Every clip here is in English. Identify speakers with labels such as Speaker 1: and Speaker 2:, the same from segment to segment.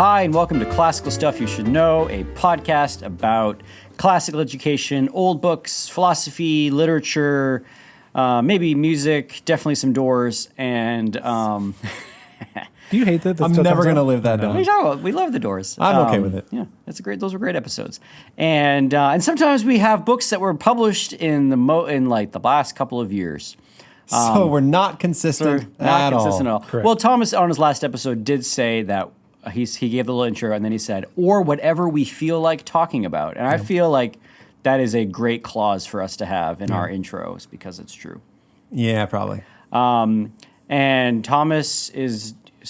Speaker 1: Hi, and welcome to Classical Stuff You Should Know, a podcast about classical education, old books, philosophy, literature, maybe music, definitely some Doors, and...
Speaker 2: Do you hate that?
Speaker 3: I'm never going to live that down.
Speaker 1: We love the Doors.
Speaker 3: I'm okay with it.
Speaker 1: Yeah, those were great episodes. And sometimes we have books that were published in the last couple of years.
Speaker 3: So we're not consistent at all.
Speaker 1: Correct. Well, Thomas on his last episode did say that he gave the little intro and then he said, or whatever we feel like talking about. And I feel like that is a great clause for us to have in our intros because it's true.
Speaker 3: Yeah, probably.
Speaker 1: And Thomas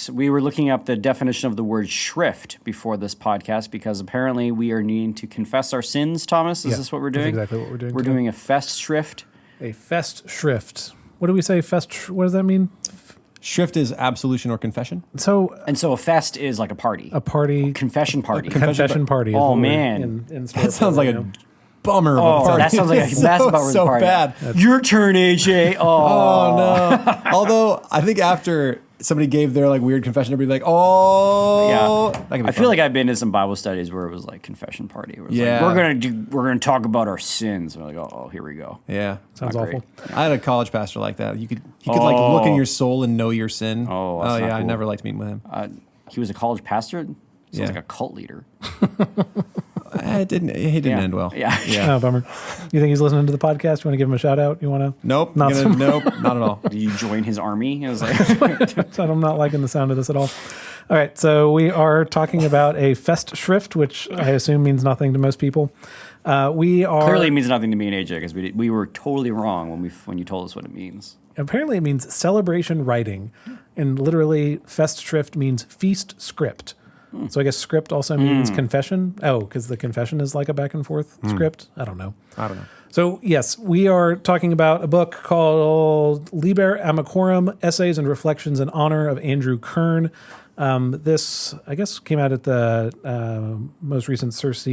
Speaker 1: we were looking up the definition of the word shrift before this podcast because apparently we are needing to confess our sins, Thomas. Is this what we're doing?
Speaker 2: That's exactly what we're doing.
Speaker 1: We're doing a Festschrift.
Speaker 2: A Festschrift. What do we say? What does that mean?
Speaker 3: Shrift is absolution or confession.
Speaker 2: So
Speaker 1: a fest is like a party.
Speaker 2: A party.
Speaker 1: Confession party.
Speaker 2: Confession party.
Speaker 1: Oh, man.
Speaker 3: That sounds like a bummer of a party.
Speaker 1: That sounds like a massive bummer of a party.
Speaker 3: Bad.
Speaker 1: Your turn, AJ.
Speaker 3: Oh, no. Although, I think after somebody gave their weird confession, everybody
Speaker 1: Yeah.
Speaker 3: That can be
Speaker 1: I feel like I've been to some Bible studies where it was like confession party. It was
Speaker 3: Yeah.
Speaker 1: like, we're gonna talk about our sins. We're like, oh, here we go.
Speaker 3: Yeah.
Speaker 2: Sounds
Speaker 1: Not
Speaker 2: awful.
Speaker 1: great.
Speaker 3: I had a college pastor like that. He could look in your soul and know your sin.
Speaker 1: Oh, that's not
Speaker 3: yeah. I
Speaker 1: cool.
Speaker 3: never liked meeting with him.
Speaker 1: He was a college pastor. Sounds
Speaker 3: Yeah.
Speaker 1: like a cult leader.
Speaker 3: He didn't end well.
Speaker 1: Yeah.
Speaker 2: Oh, bummer. You think he's listening to the podcast? You want to give him a shout out? You want to?
Speaker 3: Nope.
Speaker 2: Not
Speaker 3: Nope. Not at all.
Speaker 1: Did you join his army? It was like,
Speaker 2: I'm not liking the sound of this at all. All right, so we are talking about a Festschrift, which I assume means nothing to most people.
Speaker 1: Clearly it means nothing to me and AJ because we were totally wrong when you told us what it means.
Speaker 2: Apparently it means celebration writing, and literally Festschrift means feast script. So I guess script also means confession. Oh, because the confession is like a back and forth script. I don't know. So yes, we are talking about a book called Liber Amicorum, Essays and Reflections in Honor of Andrew Kern. This, I guess, came out at the most recent Circe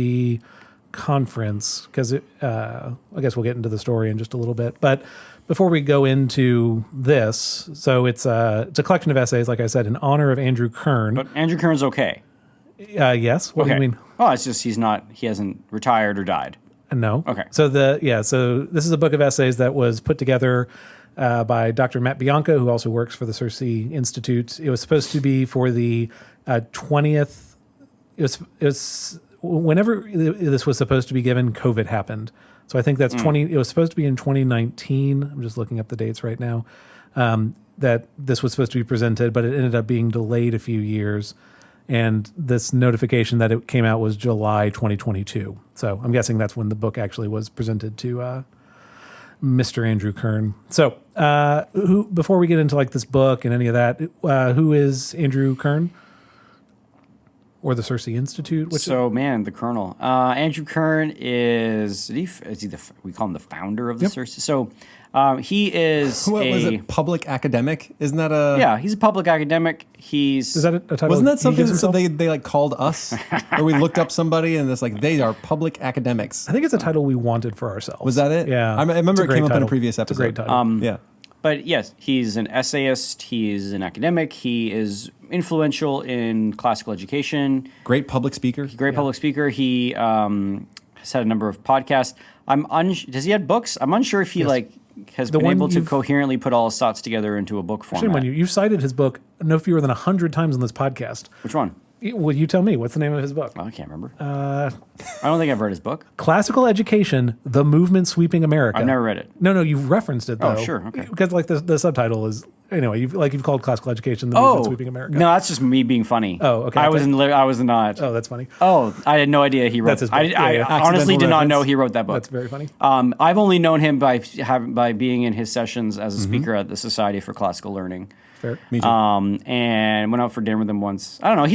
Speaker 2: conference because I guess we'll get into the story in just a little bit. But before we go into this, so it's a collection of essays, like I said, in honor of Andrew Kern.
Speaker 1: But Andrew Kern's okay.
Speaker 2: Yes. What do you mean?
Speaker 1: Oh, it's just he hasn't retired or died.
Speaker 2: No.
Speaker 1: Okay.
Speaker 2: So this is a book of essays that was put together by Dr. Matt Bianca, who also works for the Circe Institute. It was supposed to be for the 20th. It was whenever this was supposed to be given, COVID happened. So I think that's It was supposed to be in 2019. I'm just looking up the dates right now. That this was supposed to be presented, but it ended up being delayed a few years. And this notification that it came out was July 2022. So I'm guessing that's when the book actually was presented to Mr. Andrew Kern. So before we get into this book and any of that, who is Andrew Kern? Or the Circe Institute?
Speaker 1: The Colonel. Andrew Kern we call him the founder of the Circe. So he is
Speaker 3: What was it? Public academic? Isn't that a...
Speaker 1: Yeah, he's a public academic.
Speaker 2: Is that a title?
Speaker 3: Wasn't that something
Speaker 2: that
Speaker 3: they called us? Or we looked up somebody and it's they are public academics.
Speaker 2: I think it's a title we wanted for ourselves.
Speaker 3: Was that it?
Speaker 2: Yeah.
Speaker 3: I remember it came up in a
Speaker 2: title.
Speaker 3: previous episode.
Speaker 2: It's a great title.
Speaker 3: Yeah.
Speaker 1: But yes, he's an essayist. He's an academic. He is influential in classical education.
Speaker 3: Great public speaker.
Speaker 1: Public speaker. He has had a number of podcasts. Does he have books? I'm unsure if he has been able to coherently put all his thoughts together into a book format.
Speaker 2: Shame on you. You've cited his book no fewer than 100 times on this podcast.
Speaker 1: Which one?
Speaker 2: Well, you tell me. What's the name of his book?
Speaker 1: Oh, I can't remember. I don't think I've read his book.
Speaker 2: Classical Education, The Movement Sweeping America.
Speaker 1: I've never read it.
Speaker 2: No, you've referenced it, though.
Speaker 1: Oh, sure. Okay.
Speaker 2: Because the subtitle is... Anyway, you've called Classical Education, The Movement Sweeping America.
Speaker 1: No, that's just me being funny.
Speaker 2: Oh, okay.
Speaker 1: I was not.
Speaker 2: Oh, that's funny.
Speaker 1: Oh, I had no idea he wrote.
Speaker 2: That's his book.
Speaker 1: I honestly did not know he wrote that book.
Speaker 2: That's very funny.
Speaker 1: I've only known him by being in his sessions as a speaker at the Society for Classical Learning.
Speaker 2: Fair.
Speaker 3: Me too.
Speaker 1: And went out for dinner with him once. I don't know.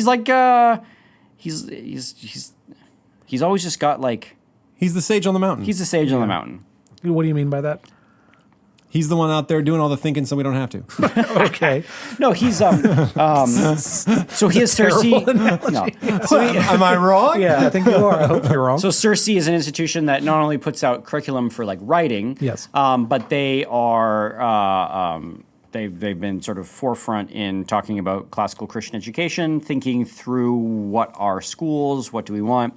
Speaker 1: He's he's always just got
Speaker 3: He's the sage on the mountain.
Speaker 1: he's the sage on the mountain.
Speaker 2: What do you mean by that?
Speaker 3: He's the one out there doing all the thinking so we don't have to.
Speaker 2: Okay.
Speaker 1: No, he's so he has Circe. No.
Speaker 3: Am I wrong?
Speaker 2: Yeah, I think you are. I hope you're wrong.
Speaker 1: So Circe is an institution that not only puts out curriculum for writing,
Speaker 2: Yes.
Speaker 1: but they are they've been sort of forefront in talking about classical Christian education, thinking through what are schools, what do we want.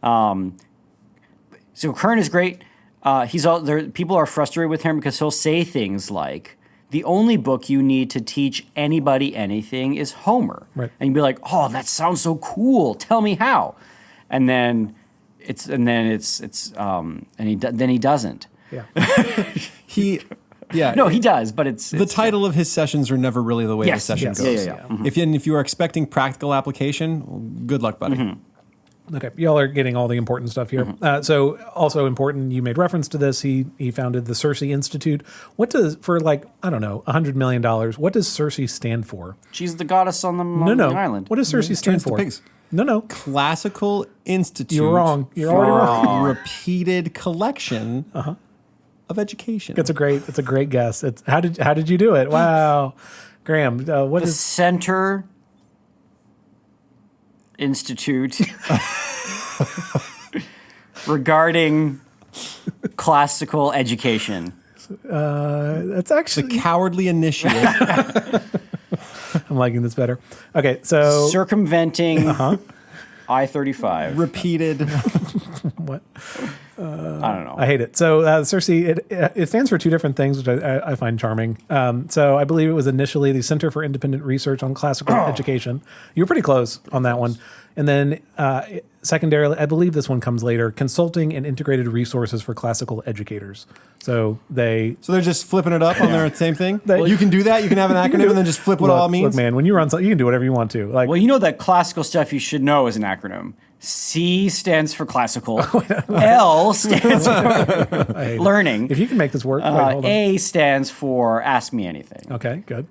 Speaker 1: So Kern is great. People are frustrated with him because he'll say things like, the only book you need to teach anybody anything is Homer.
Speaker 2: Right.
Speaker 1: And you'd be like, oh, that sounds so cool. Tell me how. Then he doesn't.
Speaker 2: Yeah.
Speaker 3: Yeah.
Speaker 1: No, he does, but
Speaker 3: The title of his sessions are never really the way the session goes.
Speaker 1: Yeah. Mm-hmm.
Speaker 3: If you are expecting practical application, well, good luck, buddy.
Speaker 1: Mm-hmm.
Speaker 2: Okay, y'all are getting all the important stuff here. So also important, you made reference to this. He founded the Circe Institute. What does, for like, I don't know, $100 million, what does Circe stand for?
Speaker 1: She's the goddess on the island.
Speaker 2: What does Circe stand for?
Speaker 3: Pigs.
Speaker 2: No.
Speaker 3: Classical Institute.
Speaker 2: You're wrong. You're already wrong.
Speaker 3: Repeated collection of education.
Speaker 2: It's a great guess. How did you do it? Wow. Graham, what
Speaker 1: The
Speaker 2: is
Speaker 1: Center Institute regarding classical education.
Speaker 2: that's actually
Speaker 3: The cowardly initiate.
Speaker 2: I'm liking this better. Okay, so
Speaker 1: Circumventing I-35.
Speaker 3: Repeated.
Speaker 2: what?
Speaker 1: I don't know.
Speaker 2: I hate it. So Circe, it stands for two different things, which I find charming. So I believe it was initially the Center for Independent Research on Classical Education. You were pretty close on that one. And then secondarily, I believe this one comes later, Consulting and Integrated Resources for Classical Educators. So they're
Speaker 3: just flipping it up on their same thing? You can do that? You can have an acronym and then just flip what it all means?
Speaker 2: Look, man, when you run something, you can do whatever you want to. Like,
Speaker 1: Well, you know that classical stuff you should know is an acronym. C stands for classical. L stands for learning.
Speaker 2: if you can make this work, wait, hold on.
Speaker 1: A stands for ask me anything.
Speaker 2: Okay, good.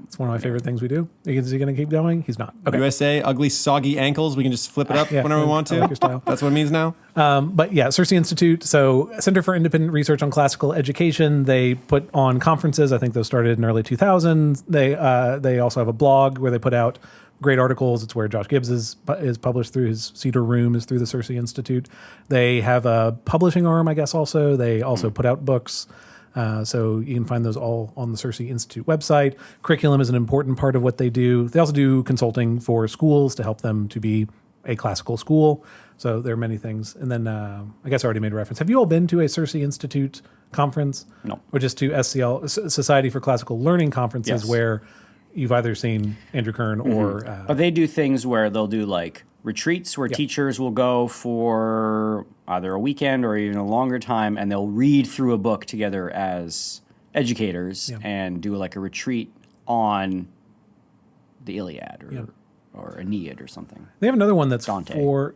Speaker 2: It's one of my favorite things we do. Is he going to keep going? He's not. Okay.
Speaker 3: USA, ugly, soggy ankles. We can just flip it up
Speaker 2: Yeah,
Speaker 3: whenever we want
Speaker 2: I
Speaker 3: to.
Speaker 2: like your style.
Speaker 3: That's what it means now?
Speaker 2: But yeah, Circe Institute, so Center for Independent Research on Classical Education. They put on conferences. I think those started in early 2000s. They also have a blog where they put out great articles. It's where Josh Gibbs is published through his Cedar Room, is through the Circe Institute. They have a publishing arm, I guess, also. They also put out books. So you can find those all on the Circe Institute website. Curriculum is an important part of what they do. They also do consulting for schools to help them to be a classical school. So there are many things. And then I guess I already made a reference. Have you all been to a Circe Institute conference?
Speaker 1: No.
Speaker 2: Or just to SCL, Society for Classical Learning conferences,
Speaker 1: Yes.
Speaker 2: where you've either seen Andrew Kern or...
Speaker 1: But they do things where they'll do like retreats where teachers will go for either a weekend or even a longer time, and they'll read through a book together as educators and do like a retreat on the Iliad or Aeneid or something.
Speaker 2: They have another one that's
Speaker 1: Dante.
Speaker 2: for...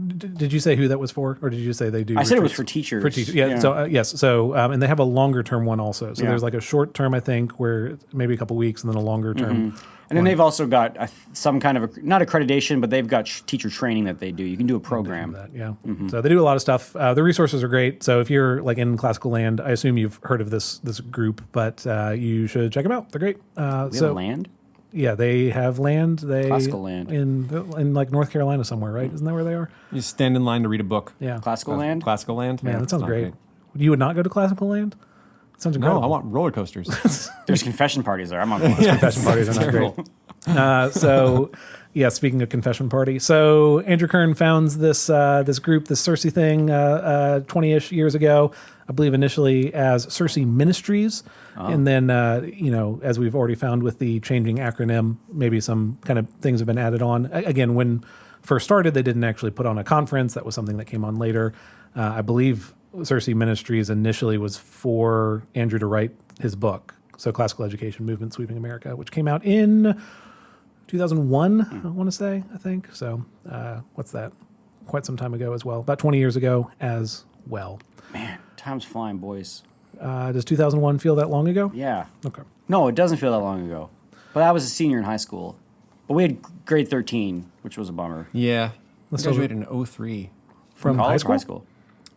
Speaker 2: Did you say who that was for, or did you say they do?
Speaker 1: I said it was
Speaker 2: retreats?
Speaker 1: for teachers.
Speaker 2: For teachers, yeah. So yes, so and they have a longer term one also. So
Speaker 1: Yeah.
Speaker 2: there's like a short term, I think, where it's maybe a couple weeks, and then a longer term.
Speaker 1: And then they've also got some kind of, not accreditation, but they've got teacher training that they do. You can do a program.
Speaker 2: That, yeah. So they do a lot of stuff. The resources are great. So if you're like in classical land, I assume you've heard of this group, but you should check them out. They're great.
Speaker 1: We have land?
Speaker 2: Yeah, they have land.
Speaker 1: Classical land.
Speaker 2: in like North Carolina somewhere, right? Isn't that where they are?
Speaker 3: You just stand in line to read a book.
Speaker 2: Yeah.
Speaker 1: Classical land?
Speaker 3: Classical land?
Speaker 2: Man,
Speaker 3: Yeah,
Speaker 2: that sounds
Speaker 3: not
Speaker 2: great. You would not go to classical land? That sounds
Speaker 3: No,
Speaker 2: incredible.
Speaker 3: I want roller coasters.
Speaker 1: There's confession parties there. I'm on board.
Speaker 2: Confession parties are not great. So, yeah, speaking of confession party, so Andrew Kern founds this group, this Circe thing, 20-ish years ago. I believe initially as Circe Ministries, and then as we've already found with the changing acronym, maybe some kind of things have been added on. Again, when first started, they didn't actually put on a conference. That was something that came on later. I believe Circe Ministries initially was for Andrew to write his book, so Classical Education Movement Sweeping America, which came out in 2001, I want to say, I think. So what's that? Quite some time ago as well. About 20 years ago as well.
Speaker 1: Man, time's flying, boys.
Speaker 2: Does 2001 feel that long ago?
Speaker 1: Yeah.
Speaker 2: Okay.
Speaker 1: No, it doesn't feel that long ago. But I was a senior in high school. But we had grade 13, which was a bummer.
Speaker 3: Yeah.
Speaker 2: Let's
Speaker 3: I graduated in 03.
Speaker 2: From high
Speaker 1: College or
Speaker 2: school?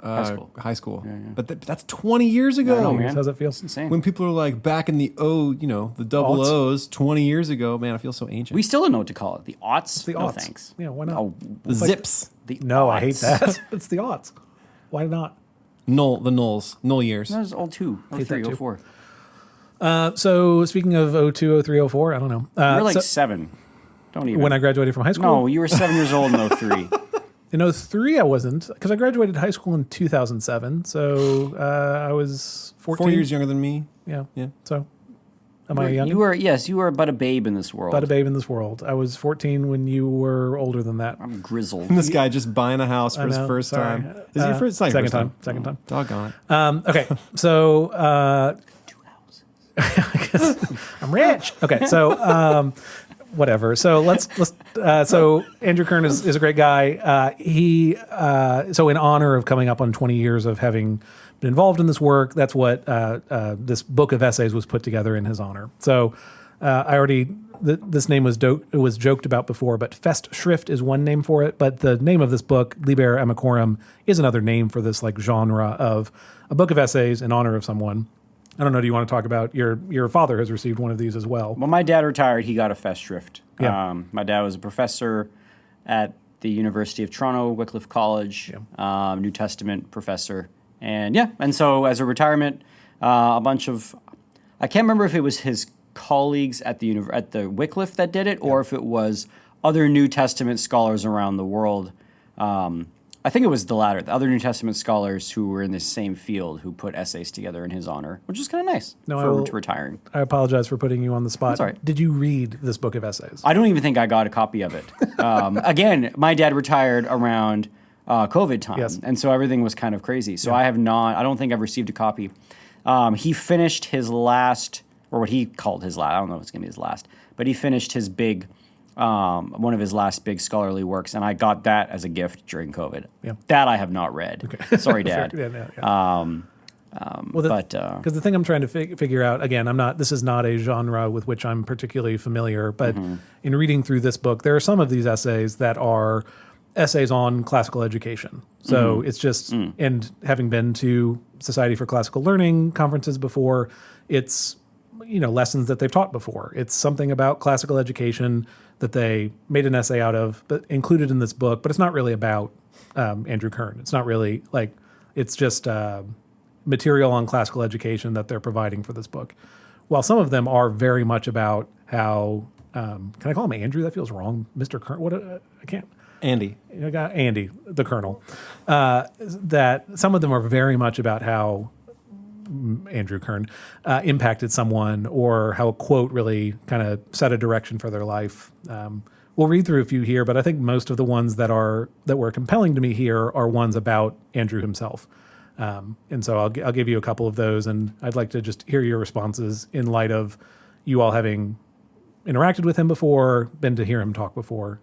Speaker 1: high school?
Speaker 3: High school.
Speaker 1: Yeah.
Speaker 3: But that's 20 years ago.
Speaker 1: I know, man.
Speaker 2: How's that feel?
Speaker 1: It's insane.
Speaker 3: When people are like back in the the double
Speaker 2: Aughts.
Speaker 3: O's 20 years ago, man, I feel so ancient.
Speaker 1: We still don't know what to call it. The aughts?
Speaker 2: The
Speaker 1: No,
Speaker 2: aughts.
Speaker 1: thanks.
Speaker 2: Yeah, why not?
Speaker 1: Oh,
Speaker 3: the zips.
Speaker 1: the
Speaker 2: No, I hate
Speaker 1: aughts.
Speaker 2: that. It's the aughts. Why not?
Speaker 3: The nulls. Null years.
Speaker 1: That was old 2,
Speaker 2: Hate that
Speaker 1: 03,
Speaker 2: too.
Speaker 1: 04.
Speaker 2: So speaking of 02, 03, 04, I don't know.
Speaker 1: You're like
Speaker 2: so
Speaker 1: 7. Don't even.
Speaker 2: when I graduated from high school?
Speaker 1: No, you were 7 years old in 03.
Speaker 2: In 03, I wasn't, because I graduated high school in 2007. So I was 14.
Speaker 3: 4 years younger than me.
Speaker 2: Yeah.
Speaker 3: Yeah.
Speaker 2: So am I young?
Speaker 1: You were but a babe in this world.
Speaker 2: But a babe in this world. I was 14 when you were older than that.
Speaker 1: I'm grizzled.
Speaker 3: And this guy just buying a house for
Speaker 2: I
Speaker 3: his
Speaker 2: know,
Speaker 3: first
Speaker 2: sorry.
Speaker 3: time. Is it your first? It's not your
Speaker 2: Second
Speaker 3: first
Speaker 2: time. Second time.
Speaker 3: Doggone it.
Speaker 2: Okay, so
Speaker 1: 2 houses.
Speaker 2: I guess I'm rich. Okay, so whatever. So let's so Andrew Kern is a great guy. He so in honor of coming up on 20 years of having been involved in this work, that's what this book of essays was put together in his honor. So I already this name was joked about before, but Festschrift is one name for it. But the name of this book, Liber Amicorum, is another name for this like genre of a book of essays in honor of someone. I don't know. Do you want to talk about your father has received one of these as well?
Speaker 1: When my dad retired, he got a Festschrift.
Speaker 2: Yeah.
Speaker 1: My dad was a professor at the University of Toronto, Wycliffe College, New Testament professor. And so as a retirement, a bunch of, I can't remember if it was his colleagues at the Wycliffe that did it, or if it was other New Testament scholars around the world. I think it was the latter, the other New Testament scholars who were in this same field who put essays together in his honor, which is kind of nice for retiring.
Speaker 2: I apologize for putting you on the spot.
Speaker 1: That's all right.
Speaker 2: Did you read this book of essays?
Speaker 1: I don't even think I got a copy of it. Again, my dad retired around COVID time,
Speaker 2: Yes.
Speaker 1: and so everything was kind of crazy. So I don't think I've received a copy. He finished his last, or what he called his last, I don't know if it's going to be his last, but he finished his big, one of his last big scholarly works, and I got that as a gift during COVID.
Speaker 2: Yeah.
Speaker 1: That I have not read. Okay. Sorry, Dad.
Speaker 2: Because the thing I'm trying to figure out, again, this is not a genre with which I'm particularly familiar, but in reading through this book, there are some of these essays that are essays on classical education. So it's just, and having been to Society for Classical Learning conferences before, it's, lessons that they've taught before. It's something about classical education that they made an essay out of, but included in this book, but it's not really about Andrew Kern. It's not really it's just material on classical education that they're providing for this book. While some of them are very much about how, can I call him Andrew? That feels wrong. Mr. Kern, I can't.
Speaker 3: Andy.
Speaker 2: I got Andy, the Colonel. That some of them are very much about how Andrew Kern impacted someone, or how a quote really kind of set a direction for their life. We'll read through a few here, but I think most of the ones that were compelling to me here are ones about Andrew himself. And so I'll give you a couple of those, and I'd like to just hear your responses in light of you all having interacted with him before, been to hear him talk before.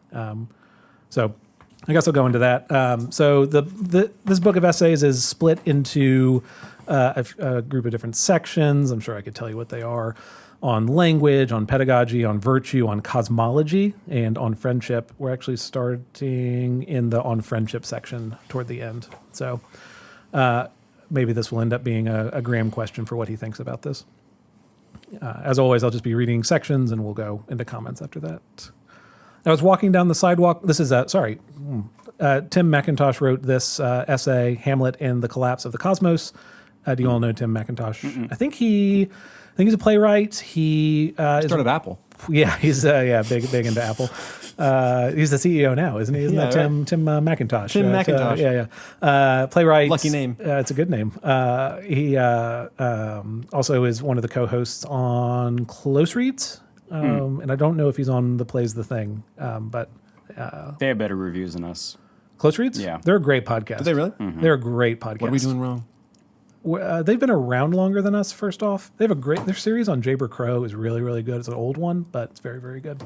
Speaker 2: So I guess I'll go into that. So this book of essays is split into a group of different sections. I'm sure I could tell you what they are: on language, on pedagogy, on virtue, on cosmology, and on friendship. We're actually starting in the on friendship section toward the end. So maybe this will end up being a Graham question for what he thinks about this. As always, I'll just be reading sections, and we'll go into comments after that. I was walking down the sidewalk. This is Tim McIntosh wrote this essay, Hamlet and the Collapse of the Cosmos. Do you all know Tim McIntosh? I think he's a playwright. He
Speaker 3: started Apple.
Speaker 2: Yeah, he's big into Apple. He's the CEO now, isn't he? Isn't that Tim McIntosh?
Speaker 3: Tim McIntosh.
Speaker 2: Playwright.
Speaker 3: Lucky name.
Speaker 2: It's a good name. He also is one of the co-hosts on Close Reads. And I don't know if he's on the Plays the Thing, but
Speaker 1: they have better reviews than us.
Speaker 2: Close Reads?
Speaker 1: Yeah.
Speaker 2: They're a great podcast.
Speaker 3: Did they really?
Speaker 2: They're a great podcast.
Speaker 3: What are we doing wrong?
Speaker 2: They've been around longer than us, first off. They have their series on Jaber Crow is really, really good. It's an old one, but it's very, very good.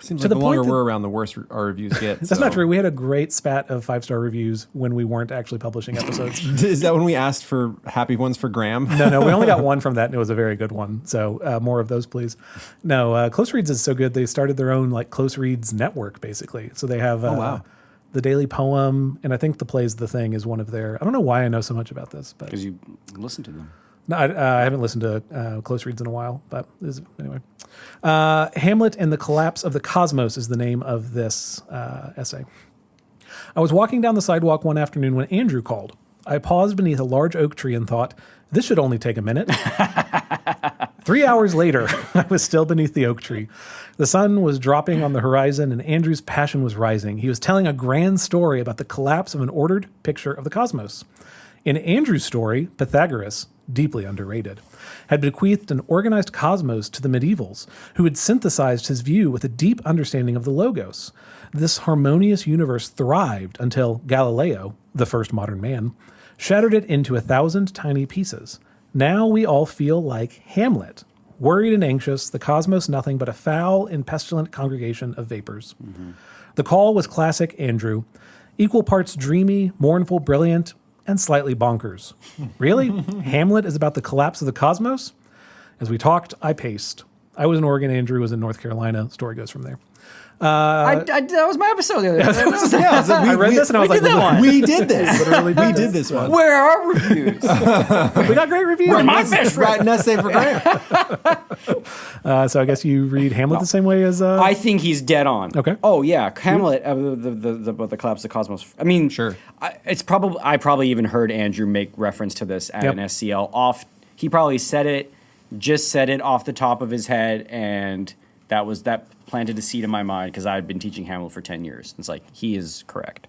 Speaker 3: Seems like the longer we're around, the worse our reviews get.
Speaker 2: That's not true. We had a great spat of 5-star reviews when we weren't actually publishing episodes.
Speaker 3: Is that when we asked for happy ones for Graham?
Speaker 2: No, we only got one from that, and it was a very good one. So more of those, please. No, Close Reads is so good. They started their own Close Reads network, basically. So they have the Daily Poem, and I think the Plays the Thing is one of their. I don't know why I know so much about this, but
Speaker 1: Because you listen to them.
Speaker 2: No, I haven't listened to Close Reads in a while, but anyway. Hamlet and the Collapse of the Cosmos is the name of this essay. I was walking down the sidewalk one afternoon when Andrew called. I paused beneath a large oak tree and thought, this should only take a minute. 3 hours later, I was still beneath the oak tree. The sun was dropping on the horizon, and Andrew's passion was rising. He was telling a grand story about the collapse of an ordered picture of the cosmos. In Andrew's story, Pythagoras, deeply underrated, had bequeathed an organized cosmos to the medievals, who had synthesized his view with a deep understanding of the logos. This harmonious universe thrived until Galileo, the first modern man, shattered it into 1,000 tiny pieces. Now we all feel like Hamlet, worried and anxious, the cosmos nothing but a foul and pestilent congregation of vapors. Mm-hmm. The call was classic Andrew, equal parts dreamy, mournful, brilliant, and slightly bonkers. Really? Hamlet is about the collapse of the cosmos? As we talked, I paced. I was in Oregon, Andrew was in North Carolina. Story goes from there.
Speaker 1: That was my episode the other day.
Speaker 2: I read this and I was like,
Speaker 3: we did this. Literally, we did this one.
Speaker 1: Where are our reviews?
Speaker 2: We got great reviews.
Speaker 1: Where's my best
Speaker 3: Write an essay for Graham.
Speaker 2: So I guess you read Hamlet the same way as...
Speaker 1: I think he's dead on.
Speaker 2: Okay.
Speaker 1: Oh, yeah. Hamlet, the collapse of the cosmos. I mean,
Speaker 3: Sure.
Speaker 1: I probably even heard Andrew make reference to this at an SCL. He probably said it off the top of his head, and that planted a seed in my mind because I had been teaching Hamlet for 10 years. It's like, he is correct.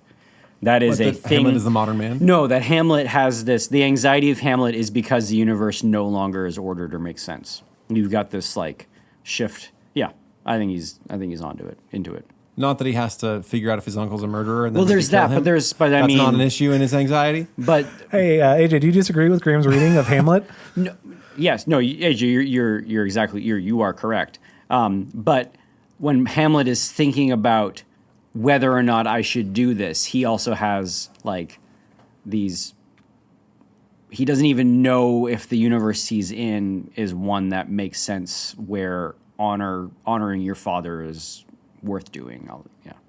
Speaker 1: That is a thing.
Speaker 3: Hamlet is the modern man?
Speaker 1: No, that Hamlet has this. The anxiety of Hamlet is because the universe no longer is ordered or makes sense. You've got this like shift. Yeah, I think he's into it.
Speaker 3: Not that he has to figure out if his uncle's a murderer. And then
Speaker 1: Well, there's that, but that's
Speaker 3: that's not an issue in his anxiety.
Speaker 1: But
Speaker 2: Hey, AJ, do you disagree with Graham's reading of Hamlet?
Speaker 1: no, AJ, you're exactly you are correct. But when Hamlet is thinking about whether or not I should do this, he also has like these. He doesn't even know if the universe he's in is one that makes sense, where honoring your father is worth doing.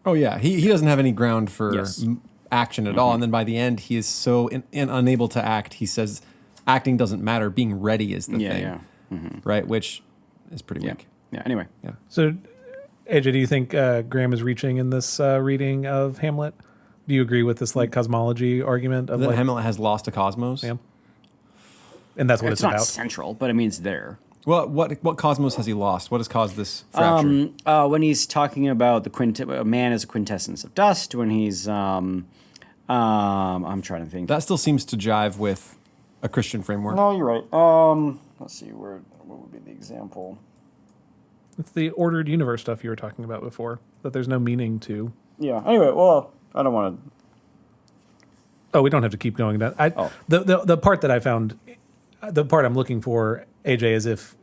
Speaker 3: Oh, yeah. He doesn't have any ground for action at all. And then by the end, he is so unable to act. He says acting doesn't matter. Being ready is the thing. Yeah. Mm-hmm. Right? Which is pretty weak.
Speaker 1: Yeah, anyway.
Speaker 2: Yeah. So, AJ, do you think Graham is reaching in this reading of Hamlet? Do you agree with this like cosmology argument of
Speaker 3: that Hamlet has lost a cosmos?
Speaker 2: Yeah. And that's what it's
Speaker 1: not
Speaker 2: about.
Speaker 1: central, but I mean it's there.
Speaker 3: Well, what cosmos has he lost? What has caused this fracture?
Speaker 1: When he's talking about a man as a quintessence of dust, when he's I'm trying to think.
Speaker 3: That still seems to jive with a Christian framework.
Speaker 1: No, you're right. Let's see, what would be the example?
Speaker 2: It's the ordered universe stuff you were talking about before, that there's no meaning to.
Speaker 1: Yeah. Anyway, well, I don't want to.
Speaker 2: Oh, we don't have to keep going down. The part that I found, the part I'm looking for, AJ, is if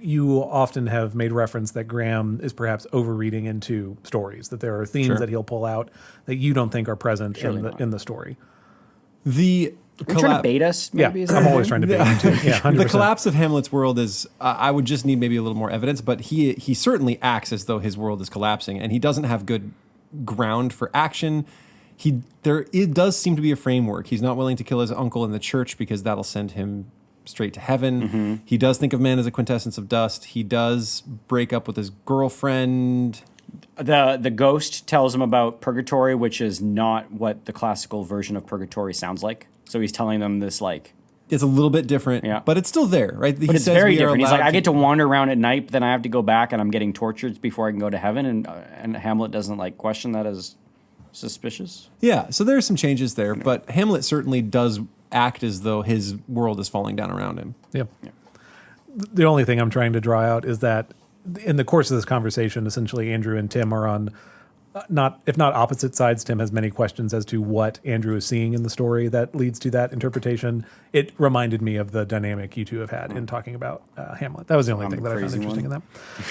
Speaker 2: you often have made reference that Graham is perhaps overreading into stories, that there are themes that he'll pull out that you don't think are present in the story.
Speaker 1: You're trying to bait us, maybe?
Speaker 2: Yeah, I'm always trying to bait you too. Yeah, 100%.
Speaker 3: The collapse of Hamlet's world is, I would just need maybe a little more evidence, but he certainly acts as though his world is collapsing, and he doesn't have good ground for action. It does seem to be a framework. He's not willing to kill his uncle in the church because that'll send him straight to heaven. Mm-hmm. He does think of man as a quintessence of dust. He does break up with his girlfriend.
Speaker 1: The ghost tells him about purgatory, which is not what the classical version of purgatory sounds like. So he's telling them this like...
Speaker 3: It's a little bit different, but it's still there, right?
Speaker 1: But it's very different. He's like, I get to wander around at night, but then I have to go back and I'm getting tortured before I can go to heaven. And Hamlet doesn't like question that as suspicious.
Speaker 3: Yeah, so there are some changes there, but Hamlet certainly does act as though his world is falling down around him.
Speaker 2: Yeah. The only thing I'm trying to draw out is that in the course of this conversation, essentially Andrew and Tim are on, if not opposite sides. Tim has many questions as to what Andrew is seeing in the story that leads to that interpretation. It reminded me of the dynamic you two have had in talking about Hamlet. That was the only thing that I found interesting in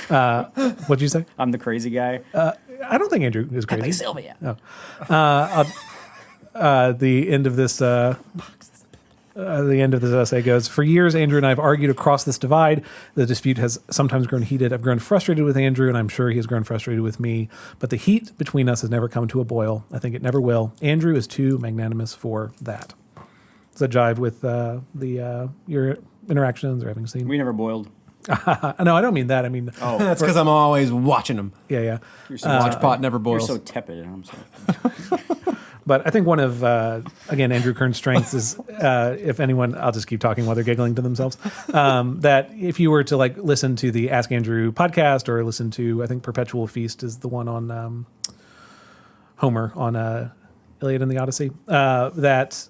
Speaker 2: that. What'd you say?
Speaker 1: I'm the crazy guy.
Speaker 2: I don't think Andrew is crazy.
Speaker 1: Like Sylvia.
Speaker 2: The end of this... the end of this essay goes, for years, Andrew and I have argued across this divide. The dispute has sometimes grown heated. I've grown frustrated with Andrew, and I'm sure he has grown frustrated with me. But the heat between us has never come to a boil. I think it never will. Andrew is too magnanimous for that. Does that jive with your interactions or having seen?
Speaker 1: We never boiled.
Speaker 2: No, I don't mean that. I mean...
Speaker 3: Oh, that's because I'm always watching him.
Speaker 2: Yeah.
Speaker 3: Watch pot never boils.
Speaker 1: You're so tepid. I'm sorry.
Speaker 2: But I think one of, again, Andrew Kern's strengths is, if anyone, I'll just keep talking while they're giggling to themselves, that if you were to like listen to the Ask Andrew podcast or listen to, I think Perpetual Feast is the one on Homer on Iliad and the Odyssey, that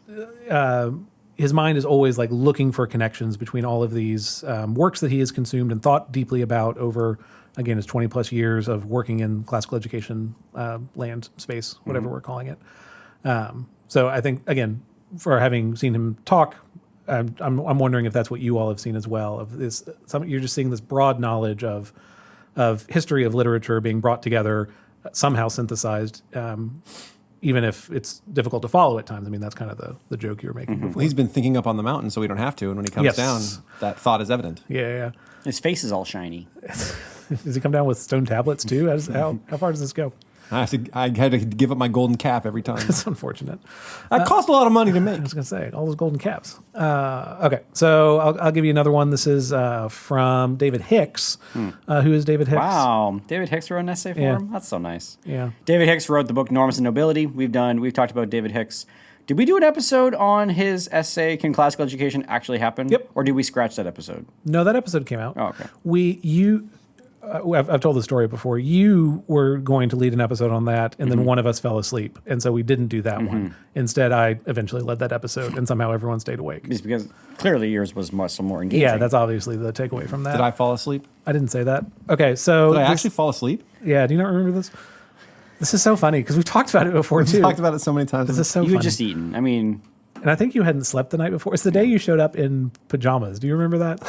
Speaker 2: his mind is always like looking for connections between all of these works that he has consumed and thought deeply about over, again, his 20 plus years of working in classical education, land, space, whatever we're calling it. So I think, again, for having seen him talk, I'm wondering if that's what you all have seen as well. Of this, you're just seeing this broad knowledge of history of literature being brought together, somehow synthesized, even if it's difficult to follow at times. I mean, that's kind of the joke you were making before.
Speaker 3: Well, he's been thinking up on the mountain, so we don't have to. And when he comes down, that thought is evident.
Speaker 2: Yeah.
Speaker 1: His face is all shiny.
Speaker 2: Does he come down with stone tablets too? How far does this go?
Speaker 3: I had to give up my golden cap every time.
Speaker 2: It's unfortunate.
Speaker 3: That cost a lot of money to make.
Speaker 2: I was going to say, all those golden caps. Okay, so I'll give you another one. This is from David Hicks. Who is David Hicks?
Speaker 1: Wow. David Hicks wrote an essay for him? That's so nice.
Speaker 2: Yeah.
Speaker 1: David Hicks wrote the book Norms and Nobility. We've talked about David Hicks. Did we do an episode on his essay, Can Classical Education Actually Happen?
Speaker 2: Yep.
Speaker 1: Or did we scratch that episode?
Speaker 2: No, that episode came out.
Speaker 1: Oh, okay.
Speaker 2: I've told the story before. You were going to lead an episode on that, and then one of us fell asleep, and so we didn't do that one. Instead, I eventually led that episode, and somehow everyone stayed awake.
Speaker 1: Just because clearly yours was much more engaging.
Speaker 2: Yeah, that's obviously the takeaway from that.
Speaker 3: Did I fall asleep?
Speaker 2: I didn't say that. Okay, so
Speaker 3: Did I actually fall asleep?
Speaker 2: Yeah, do you not remember this? This is so funny because we've talked about it before too.
Speaker 3: We've talked about it so many times.
Speaker 2: This is so
Speaker 1: You
Speaker 2: funny.
Speaker 1: had just eaten. I mean,
Speaker 2: and I think you hadn't slept the night before. It's the day you showed up in pajamas. Do you remember that?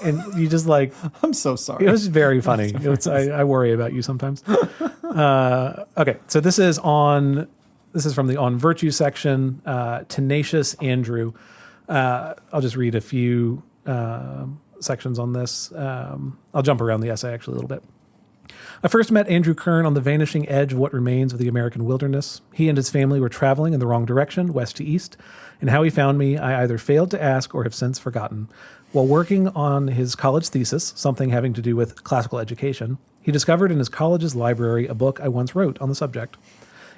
Speaker 2: And you just like,
Speaker 3: I'm so sorry.
Speaker 2: it was very funny. I worry about you sometimes. Okay, so this is from the On Virtue section. Tenacious Andrew. I'll just read a few sections on this. I'll jump around the essay actually a little bit. I first met Andrew Kern on the vanishing edge of what remains of the American wilderness. He and his family were traveling in the wrong direction, west to east, and how he found me I either failed to ask or have since forgotten. While working on his college thesis, something having to do with classical education, he discovered in his college's library a book I once wrote on the subject.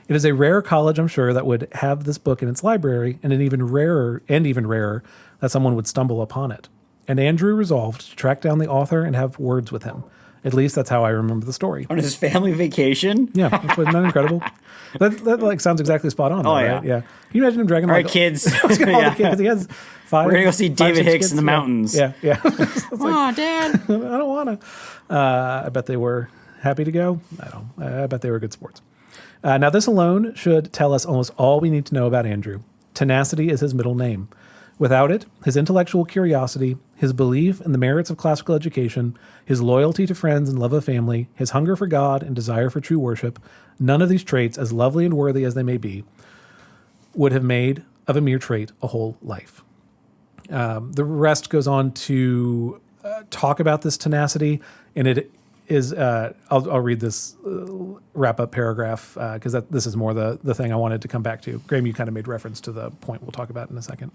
Speaker 2: It is a rare college, I'm sure, that would have this book in its library, and even rarer that someone would stumble upon it. And Andrew resolved to track down the author and have words with him. At least that's how I remember the story.
Speaker 1: on his family vacation?
Speaker 2: Yeah, wasn't that incredible? That like sounds exactly spot on. Though,
Speaker 1: Oh, yeah.
Speaker 2: Right? Yeah. Can you imagine him dragging?
Speaker 1: All right, kids.
Speaker 2: I was gonna call the kids. He has five.
Speaker 1: We're going to go see David
Speaker 2: 6
Speaker 1: Hicks
Speaker 2: kids.
Speaker 1: in the mountains.
Speaker 2: Yeah.
Speaker 1: Oh, Dad.
Speaker 2: I don't want to. I bet they were happy to go. I bet they were good sports. Now, this alone should tell us almost all we need to know about Andrew. Tenacity is his middle name. Without it, his intellectual curiosity, his belief in the merits of classical education, his loyalty to friends and love of family, his hunger for God and desire for true worship, none of these traits, as lovely and worthy as they may be, would have made of a mere trait a whole life. The rest goes on to talk about this tenacity, and it is, I'll read this wrap-up paragraph because this is more the thing I wanted to come back to. Graham, you kind of made reference to the point we'll talk about in a second.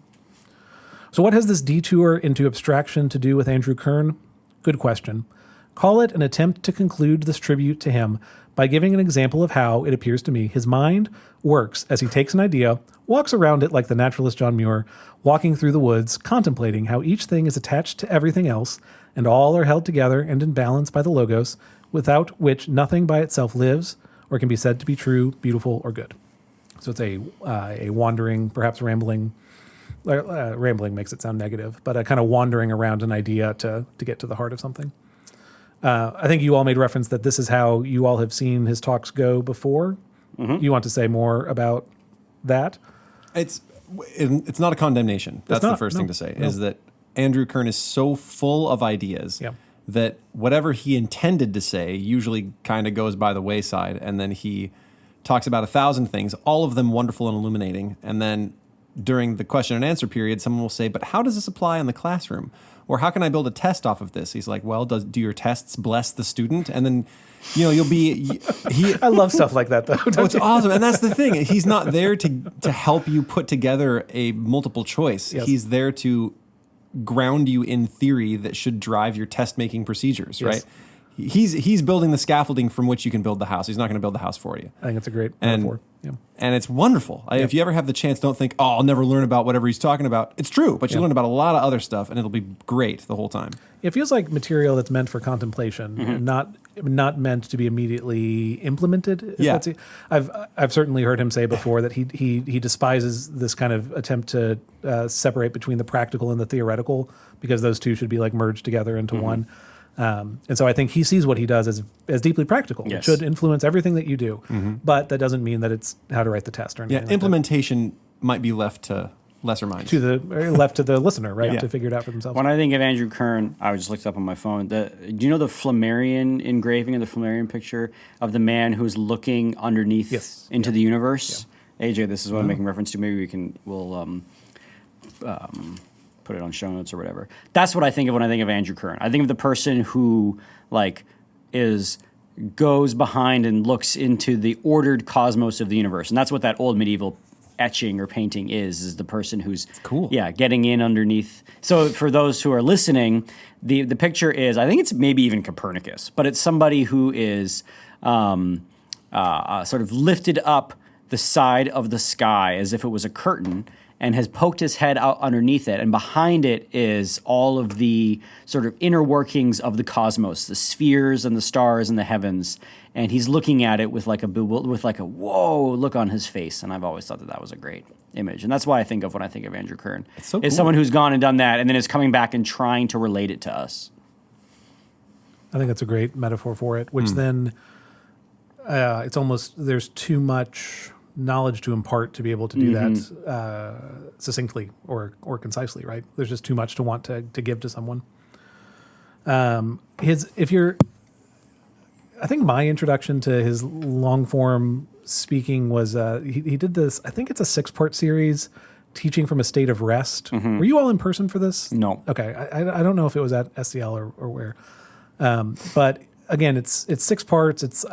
Speaker 2: So what has this detour into abstraction to do with Andrew Kern? Good question. Call it an attempt to conclude this tribute to him by giving an example of how, it appears to me, his mind works as he takes an idea, walks around it like the naturalist John Muir, walking through the woods, contemplating how each thing is attached to everything else, and all are held together and in balance by the logos, without which nothing by itself lives or can be said to be true, beautiful, or good. So it's a wandering, perhaps rambling makes it sound negative, but a kind of wandering around an idea to get to the heart of something. I think you all made reference that this is how you all have seen his talks go before. Mm-hmm. You want to say more about that?
Speaker 3: It's not a condemnation. That's the first thing to say, is that Andrew Kern is so full of ideas that whatever he intended to say usually kind of goes by the wayside, and then he talks about 1,000 things, all of them wonderful and illuminating, and then during the question and answer period, someone will say, but how does this apply in the classroom? Or how can I build a test off of this? He's like, well, do your tests bless the student? And then, you'll be...
Speaker 2: I love stuff like that, though.
Speaker 3: It's awesome. And that's the thing. He's not there to help you put together a multiple choice. Yes. He's there to ground you in theory that should drive your test-making procedures, right? he's building the scaffolding from which you can build the house. He's not going to build the house for you.
Speaker 2: I think it's a great metaphor. Yeah.
Speaker 3: And it's wonderful. If you ever have the chance, don't think, oh, I'll never learn about whatever he's talking about. It's true, but you learn about a lot of other stuff, and it'll be great the whole time.
Speaker 2: It feels like material that's meant for contemplation, and not meant to be immediately implemented. I've certainly heard him say before that he despises this kind of attempt to separate between the practical and the theoretical, because those two should be like merged together into one. And so I think he sees what he does as deeply practical.
Speaker 1: Yes.
Speaker 2: It should influence everything that you do, but that doesn't mean that it's how to write the test or anything.
Speaker 3: Yeah, implementation might be left to lesser minds.
Speaker 2: Left to the listener, right,
Speaker 3: Yeah.
Speaker 2: to figure it out for themselves.
Speaker 1: When I think of Andrew Kern, I just looked up on my phone. Do you know the Flammarion engraving of the Flammarion picture of the man who's looking underneath into the universe? Yeah. AJ, this is what I'm making reference to. Maybe we'll put it on show notes or whatever. That's what I think of when I think of Andrew Kern. I think of the person who goes behind and looks into the ordered cosmos of the universe, and that's what that old medieval etching or painting is the person who's getting in underneath. So for those who are listening, the picture is, I think it's maybe even Copernicus, but it's somebody who is sort of lifted up the side of the sky as if it was a curtain, and has poked his head out underneath it, and behind it is all of the sort of inner workings of the cosmos, the spheres and the stars and the heavens, and he's looking at it with like a whoa look on his face, and I've always thought that was a great image, and that's what I think of when I think of Andrew Kern.
Speaker 3: It's so cool.
Speaker 1: It's someone who's gone and done that, and then is coming back and trying to relate it to us.
Speaker 2: I think that's a great metaphor for it, which then it's almost, there's too much knowledge to impart to be able to do that succinctly or concisely, right? There's just too much to want to give to someone. I think my introduction to his long form speaking was he did this, I think it's a 6-part series, Teaching from a State of Rest. Were you all in person for this?
Speaker 1: No.
Speaker 2: Okay. I don't know if it was at SCL or where. But again, it's 6 parts. It's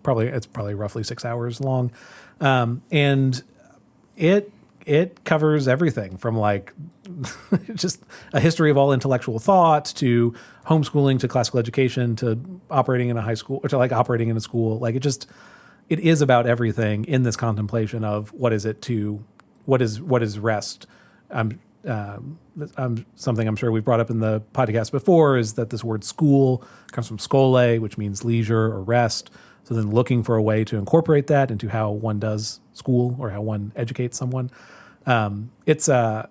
Speaker 2: probably roughly 6 hours long. And it covers everything from like just a history of all intellectual thought to homeschooling to classical education to operating in a high school or to like operating in a school. Like it is about everything in this contemplation of what is rest. Something I'm sure we've brought up in the podcast before is that this word school comes from skole, which means leisure or rest. So then looking for a way to incorporate that into how one does school or how one educates someone. It's the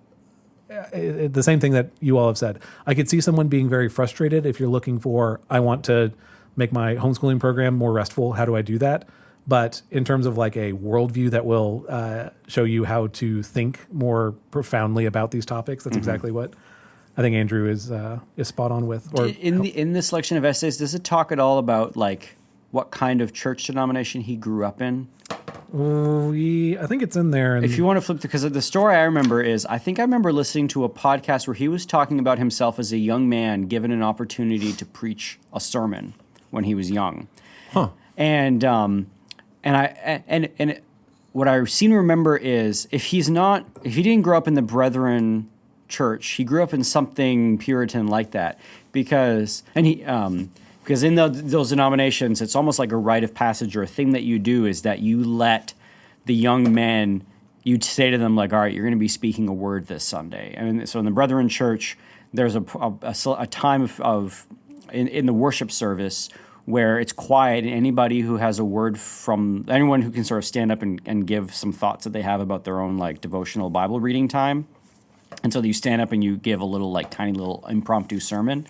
Speaker 2: same thing that you all have said. I could see someone being very frustrated if you're looking for, I want to make my homeschooling program more restful. How do I do that? But in terms of like a worldview that will show you how to think more profoundly about these topics, that's exactly what I think Andrew is spot on with. Or
Speaker 1: in this selection of essays, does it talk at all about like what kind of church denomination he grew up in?
Speaker 2: I think it's in there.
Speaker 1: If you want to flip, because the story I remember is, I think I remember listening to a podcast where he was talking about himself as a young man given an opportunity to preach a sermon when he was young.
Speaker 3: Huh.
Speaker 1: And what I seem to remember is if he didn't grow up in the Brethren church, he grew up in something Puritan like that, because in those denominations, it's almost like a rite of passage, or a thing that you do is that you let the young men, you'd say to them like, all right, you're going to be speaking a word this Sunday. And so in the Brethren church, there's a time in the worship service where it's quiet, and anybody who has a word from anyone who can sort of stand up and give some thoughts that they have about their own like devotional Bible reading time. And so you stand up and you give a little like tiny little impromptu sermon.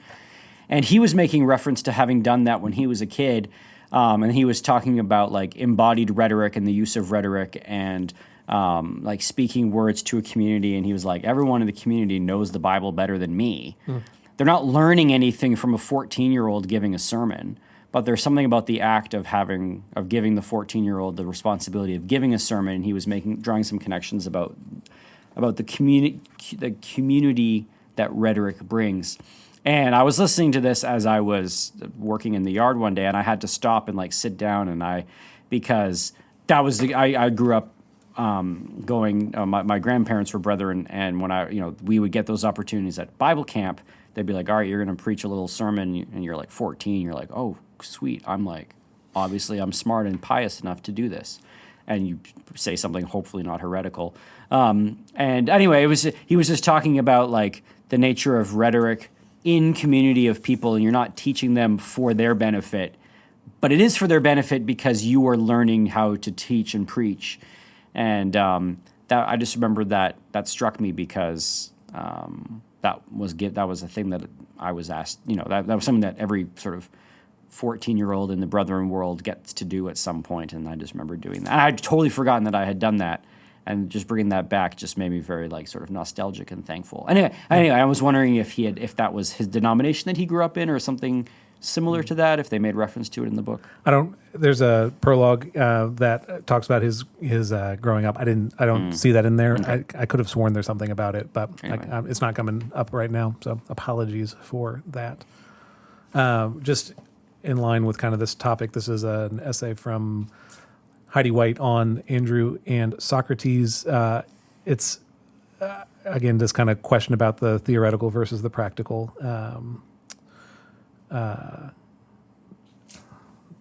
Speaker 1: And he was making reference to having done that when he was a kid. And he was talking about like embodied rhetoric and the use of rhetoric and like speaking words to a community. And he was like, everyone in the community knows the Bible better than me. They're not learning anything from a 14-year-old giving a sermon. But there's something about the act of giving the 14-year-old the responsibility of giving a sermon, and he was drawing some connections about the community that rhetoric brings. And I was listening to this as I was working in the yard one day, and I had to stop and like sit down, because that was I grew up going. My grandparents were brethren, and when we would get those opportunities at Bible camp, they'd be like, "All right, you're going to preach a little sermon," and you're like 14. You're like, "Oh, sweet." I'm like, obviously, I'm smart and pious enough to do this, and you say something hopefully not heretical. And anyway, he was just talking about like the nature of rhetoric in community of people, and you're not teaching them for their benefit, but it is for their benefit because you are learning how to teach and preach. And that I just remember that struck me because that was a thing that I was asked. That was something that every sort of 14-year-old in the brethren world gets to do at some point, and I just remember doing that. And I'd totally forgotten that I had done that, and just bringing that back just made me very like sort of nostalgic and thankful. Anyway, I was wondering if that was his denomination that he grew up in, or something similar to that, if they made reference to it in the book.
Speaker 2: There's a prologue that talks about his growing up. I don't see that in there. Okay. I could have sworn there's something about it, but anyway. It's not coming up right now. So apologies for that. Just in line with kind of this topic, this is an essay from Heidi White on Andrew and Socrates. It's again this kind of question about the theoretical versus the practical.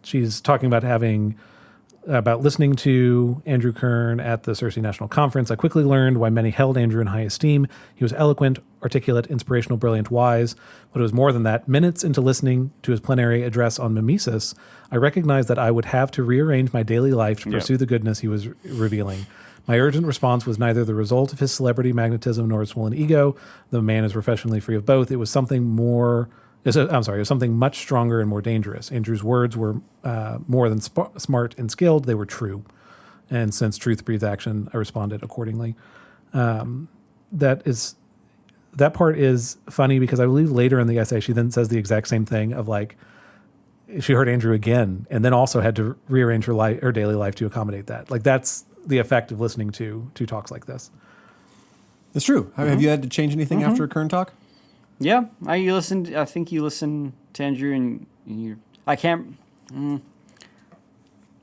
Speaker 2: She's talking about listening to Andrew Kern at the Circe National Conference. I quickly learned why many held Andrew in high esteem. He was eloquent, articulate, inspirational, brilliant, wise. But it was more than that. Minutes into listening to his plenary address on mimesis, I recognized that I would have to rearrange my daily life to pursue the goodness he was revealing. My urgent response was neither the result of his celebrity magnetism nor his swollen ego. The man is professionally free of both. It was something more... It was something much stronger and more dangerous. Andrew's words were more than smart and skilled; they were true. And since truth breeds action, I responded accordingly. That part is funny because I believe later in the essay she then says the exact same thing of like she heard Andrew again and then also had to rearrange her daily life to accommodate that. Like that's the effect of listening to talks like this.
Speaker 3: It's true. Mm-hmm. Have you had to change anything after a Kern talk?
Speaker 1: Yeah, I think you listened to Andrew, and I can't.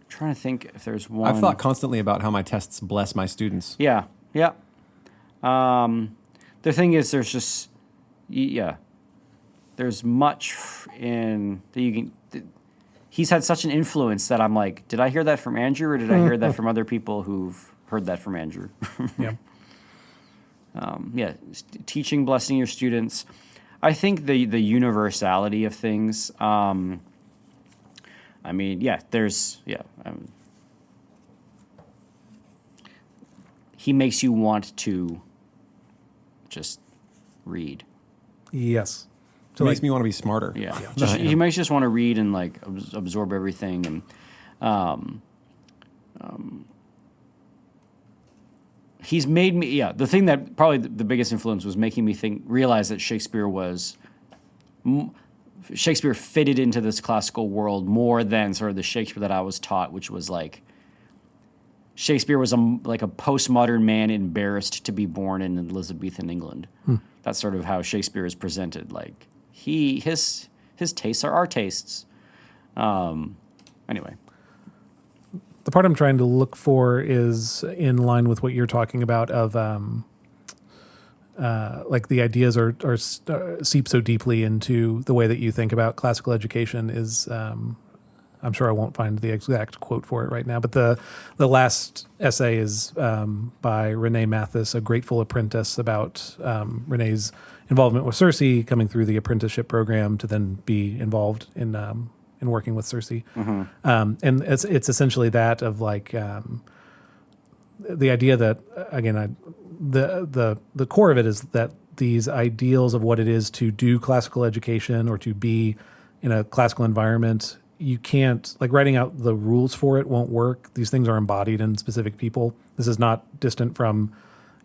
Speaker 1: Trying to think if there's one.
Speaker 3: I've thought constantly about how my tests bless my students.
Speaker 1: Yeah. The thing is, there's just there's much in that you can. He's had such an influence that I'm like, did I hear that from Andrew, or did I hear that from other people who've heard that from Andrew?
Speaker 2: Yeah.
Speaker 1: Teaching, blessing your students. I think the universality of things. He makes you want to just read.
Speaker 2: Yes.
Speaker 3: So it makes me want to be smarter.
Speaker 1: Yeah. He makes you just want to read and like absorb everything. And he's made me, the thing that probably the biggest influence was making me realize that Shakespeare fitted into this classical world more than sort of the Shakespeare that I was taught, which was like, Shakespeare was like a postmodern man embarrassed to be born in Elizabethan England. That's sort of how Shakespeare is presented. Like his tastes are our tastes. Anyway.
Speaker 2: The part I'm trying to look for is in line with what you're talking about of like the ideas are seep so deeply into the way that you think about classical education is I'm sure I won't find the exact quote for it right now, but the last essay is by Renee Mathis, a grateful apprentice, about Renee's involvement with Circe, coming through the apprenticeship program to then be involved in working with Circe. Mm-hmm. And it's essentially that of like the idea that, again, the core of it is that these ideals of what it is to do classical education or to be in a classical environment, you can't, like writing out the rules for it won't work. These things are embodied in specific people. This is not distant from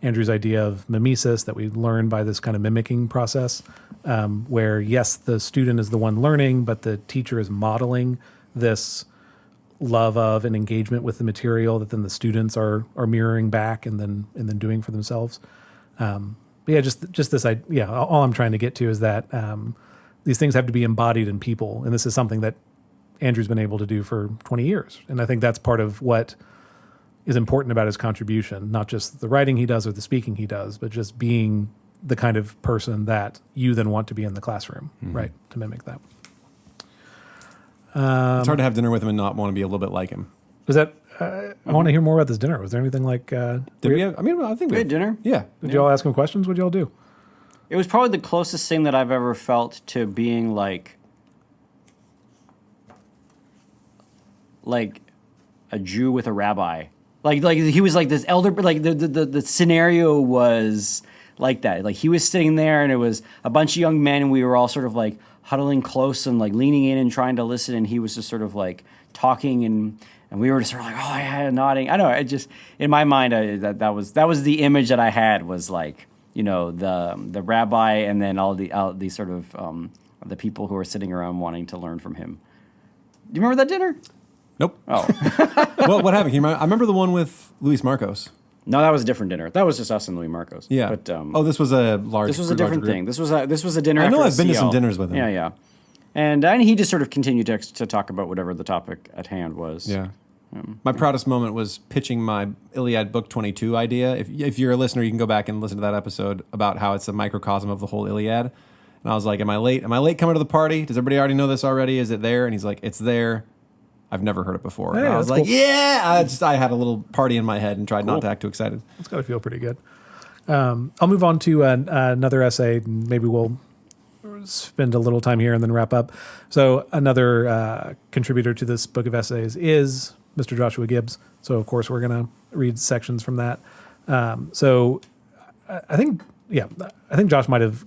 Speaker 2: Andrew's idea of mimesis that we learn by this kind of mimicking process, where yes, the student is the one learning, but the teacher is modeling this love of and engagement with the material that then the students are mirroring back and then doing for themselves. Just this idea. All I'm trying to get to is that these things have to be embodied in people, and this is something that Andrew's been able to do for 20 years, and I think that's part of what is important about his contribution, not just the writing he does or the speaking he does, but just being the kind of person that you then want to be in the classroom, right? To mimic that.
Speaker 3: It's hard to have dinner with him and not want to be a little bit like him.
Speaker 2: Was that? I want to hear more about this dinner. Was there anything like?
Speaker 3: Did we have? I mean, I think
Speaker 1: We had dinner.
Speaker 3: Yeah.
Speaker 2: Did y'all ask him questions? What did y'all do?
Speaker 1: It was probably the closest thing that I've ever felt to being like a Jew with a rabbi. Like he was like this elder. Like the scenario was like that. Like he was sitting there, and it was a bunch of young men, and we were all sort of like huddling close and like leaning in and trying to listen. And he was just sort of like talking, and we were just sort of like, oh yeah, nodding. I don't know. It just in my mind that was the image that I had was like, you know, the rabbi, and then all the sort of the people who were sitting around wanting to learn from him. Do you remember that dinner?
Speaker 3: Nope.
Speaker 1: Oh.
Speaker 3: Well, what happened? I remember the one with Luis Marcos.
Speaker 1: No, that was a different dinner. That was just us and Louis Marcos.
Speaker 3: Yeah.
Speaker 1: But
Speaker 3: this was a large.
Speaker 1: this was a different
Speaker 3: group.
Speaker 1: thing. This was a dinner.
Speaker 3: I know
Speaker 1: after
Speaker 3: I've been to some
Speaker 1: CL.
Speaker 3: dinners with him.
Speaker 1: Yeah. And he just sort of continued to talk about whatever the topic at hand was.
Speaker 3: Yeah. My proudest moment was pitching my Iliad Book 22 idea. If you're a listener, you can go back and listen to that episode about how it's a microcosm of the whole Iliad. And I was like, am I late? Am I late coming to the party? Does everybody already know this already? Is it there? And he's like, it's there. I've never heard it before.
Speaker 2: Hey,
Speaker 3: and I was
Speaker 2: that's
Speaker 3: like,
Speaker 2: cool.
Speaker 3: yeah. I had a little party in my head and tried not to act too excited.
Speaker 2: It's got to feel pretty good. I'll move on to another essay. And maybe we'll spend a little time here and then wrap up. So another contributor to this book of essays is Mr. Joshua Gibbs. So of course we're going to read sections from that. So I think Josh might have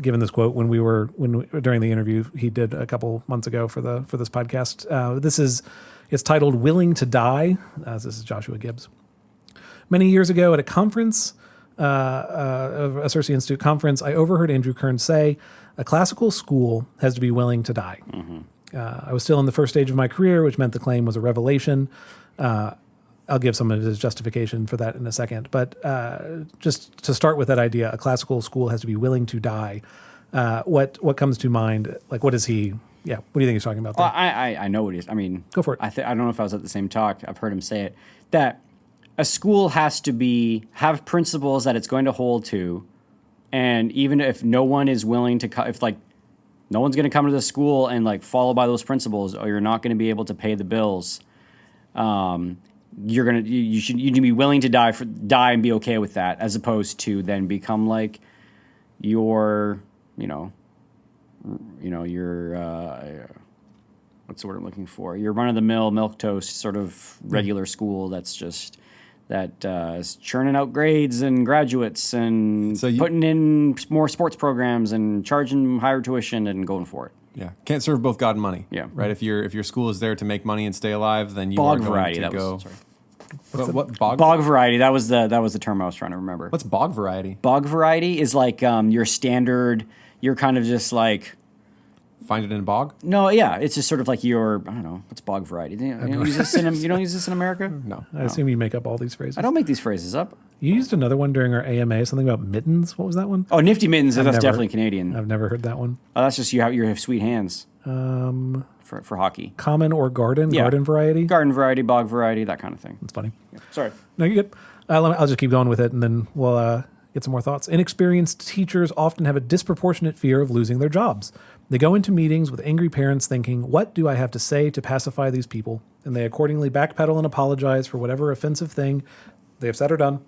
Speaker 2: given this quote during the interview he did a couple months ago for this podcast. It's titled "Willing to Die." This is Joshua Gibbs. Many years ago at a conference, a Circe Institute conference, I overheard Andrew Kern say, "A classical school has to be willing to die." I was still in the first stage of my career, which meant the claim was a revelation. I'll give some of his justification for that in a second. But just to start with that idea, a classical school has to be willing to die. What comes to mind? Like, what is he? Yeah, what do you think he's talking about there?
Speaker 1: Well, I know what he's. I mean,
Speaker 2: Go for it.
Speaker 1: I don't know if I was at the same talk. I've heard him say it that a school has to have principles that it's going to hold to, and even if no one is willing to, if like no one's going to come to the school and like follow by those principles, or you're not going to be able to pay the bills. You need to be willing to die and be okay with that, as opposed to then become like your what's the word I'm looking for? Your run of the mill milquetoast sort of regular school that's just is churning out grades and graduates and putting in more sports programs and charging higher tuition and going for it.
Speaker 3: Yeah, can't serve both God and money.
Speaker 1: Yeah,
Speaker 3: right. If your school is there to make money and stay alive, then you
Speaker 1: bog
Speaker 3: are going
Speaker 1: variety.
Speaker 3: to go.
Speaker 1: What bog variety? That was the term I was trying to remember.
Speaker 3: What's bog variety?
Speaker 1: Bog variety is like your standard. You're kind of just like
Speaker 3: find it in a bog.
Speaker 1: No, yeah, it's just sort of like I don't know. What's bog variety? You don't use this in America?
Speaker 3: No,
Speaker 2: I assume you make up all these phrases.
Speaker 1: I don't make these phrases up.
Speaker 2: You used another one during our AMA, something about mittens. What was that one?
Speaker 1: Oh, nifty mittens. That's definitely Canadian.
Speaker 2: I've never heard that one.
Speaker 1: Oh, that's just you have sweet hands. For hockey.
Speaker 2: Common or garden?
Speaker 1: Yeah.
Speaker 2: Garden variety?
Speaker 1: Garden variety, bog variety, that kind of thing.
Speaker 2: That's funny.
Speaker 1: Yeah. Sorry.
Speaker 2: No, you're good. I'll just keep going with it, and then we'll get some more thoughts. Inexperienced teachers often have a disproportionate fear of losing their jobs. They go into meetings with angry parents thinking, what do I have to say to pacify these people? And they accordingly backpedal and apologize for whatever offensive thing they have said or done,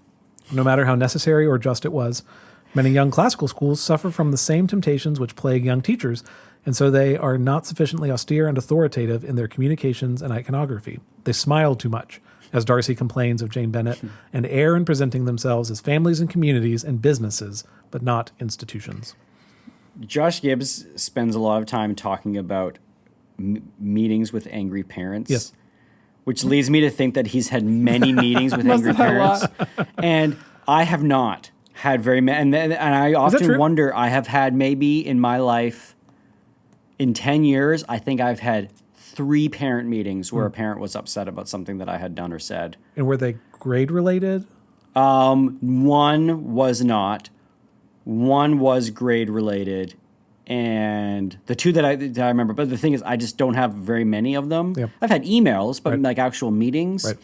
Speaker 2: no matter how necessary or just it was. Many young classical schools suffer from the same temptations which plague young teachers, and so they are not sufficiently austere and authoritative in their communications and iconography. They smile too much, as Darcy complains of Jane Bennett, and err in presenting themselves as families and communities and businesses, but not institutions.
Speaker 1: Josh Gibbs spends a lot of time talking about meetings with angry parents.
Speaker 2: Yes.
Speaker 1: Which leads me to think that he's had many meetings with angry parents. And I have not had very many. And I often wonder, I have had maybe in my life, in 10 years, I think I've had 3 parent meetings where a parent was upset about something that I had done or said.
Speaker 2: And were they grade related?
Speaker 1: One was not. One was grade related. And the 2 that I remember, but the thing is, I just don't have very many of them.
Speaker 2: Yeah.
Speaker 1: I've had emails, but like actual meetings.
Speaker 2: Right.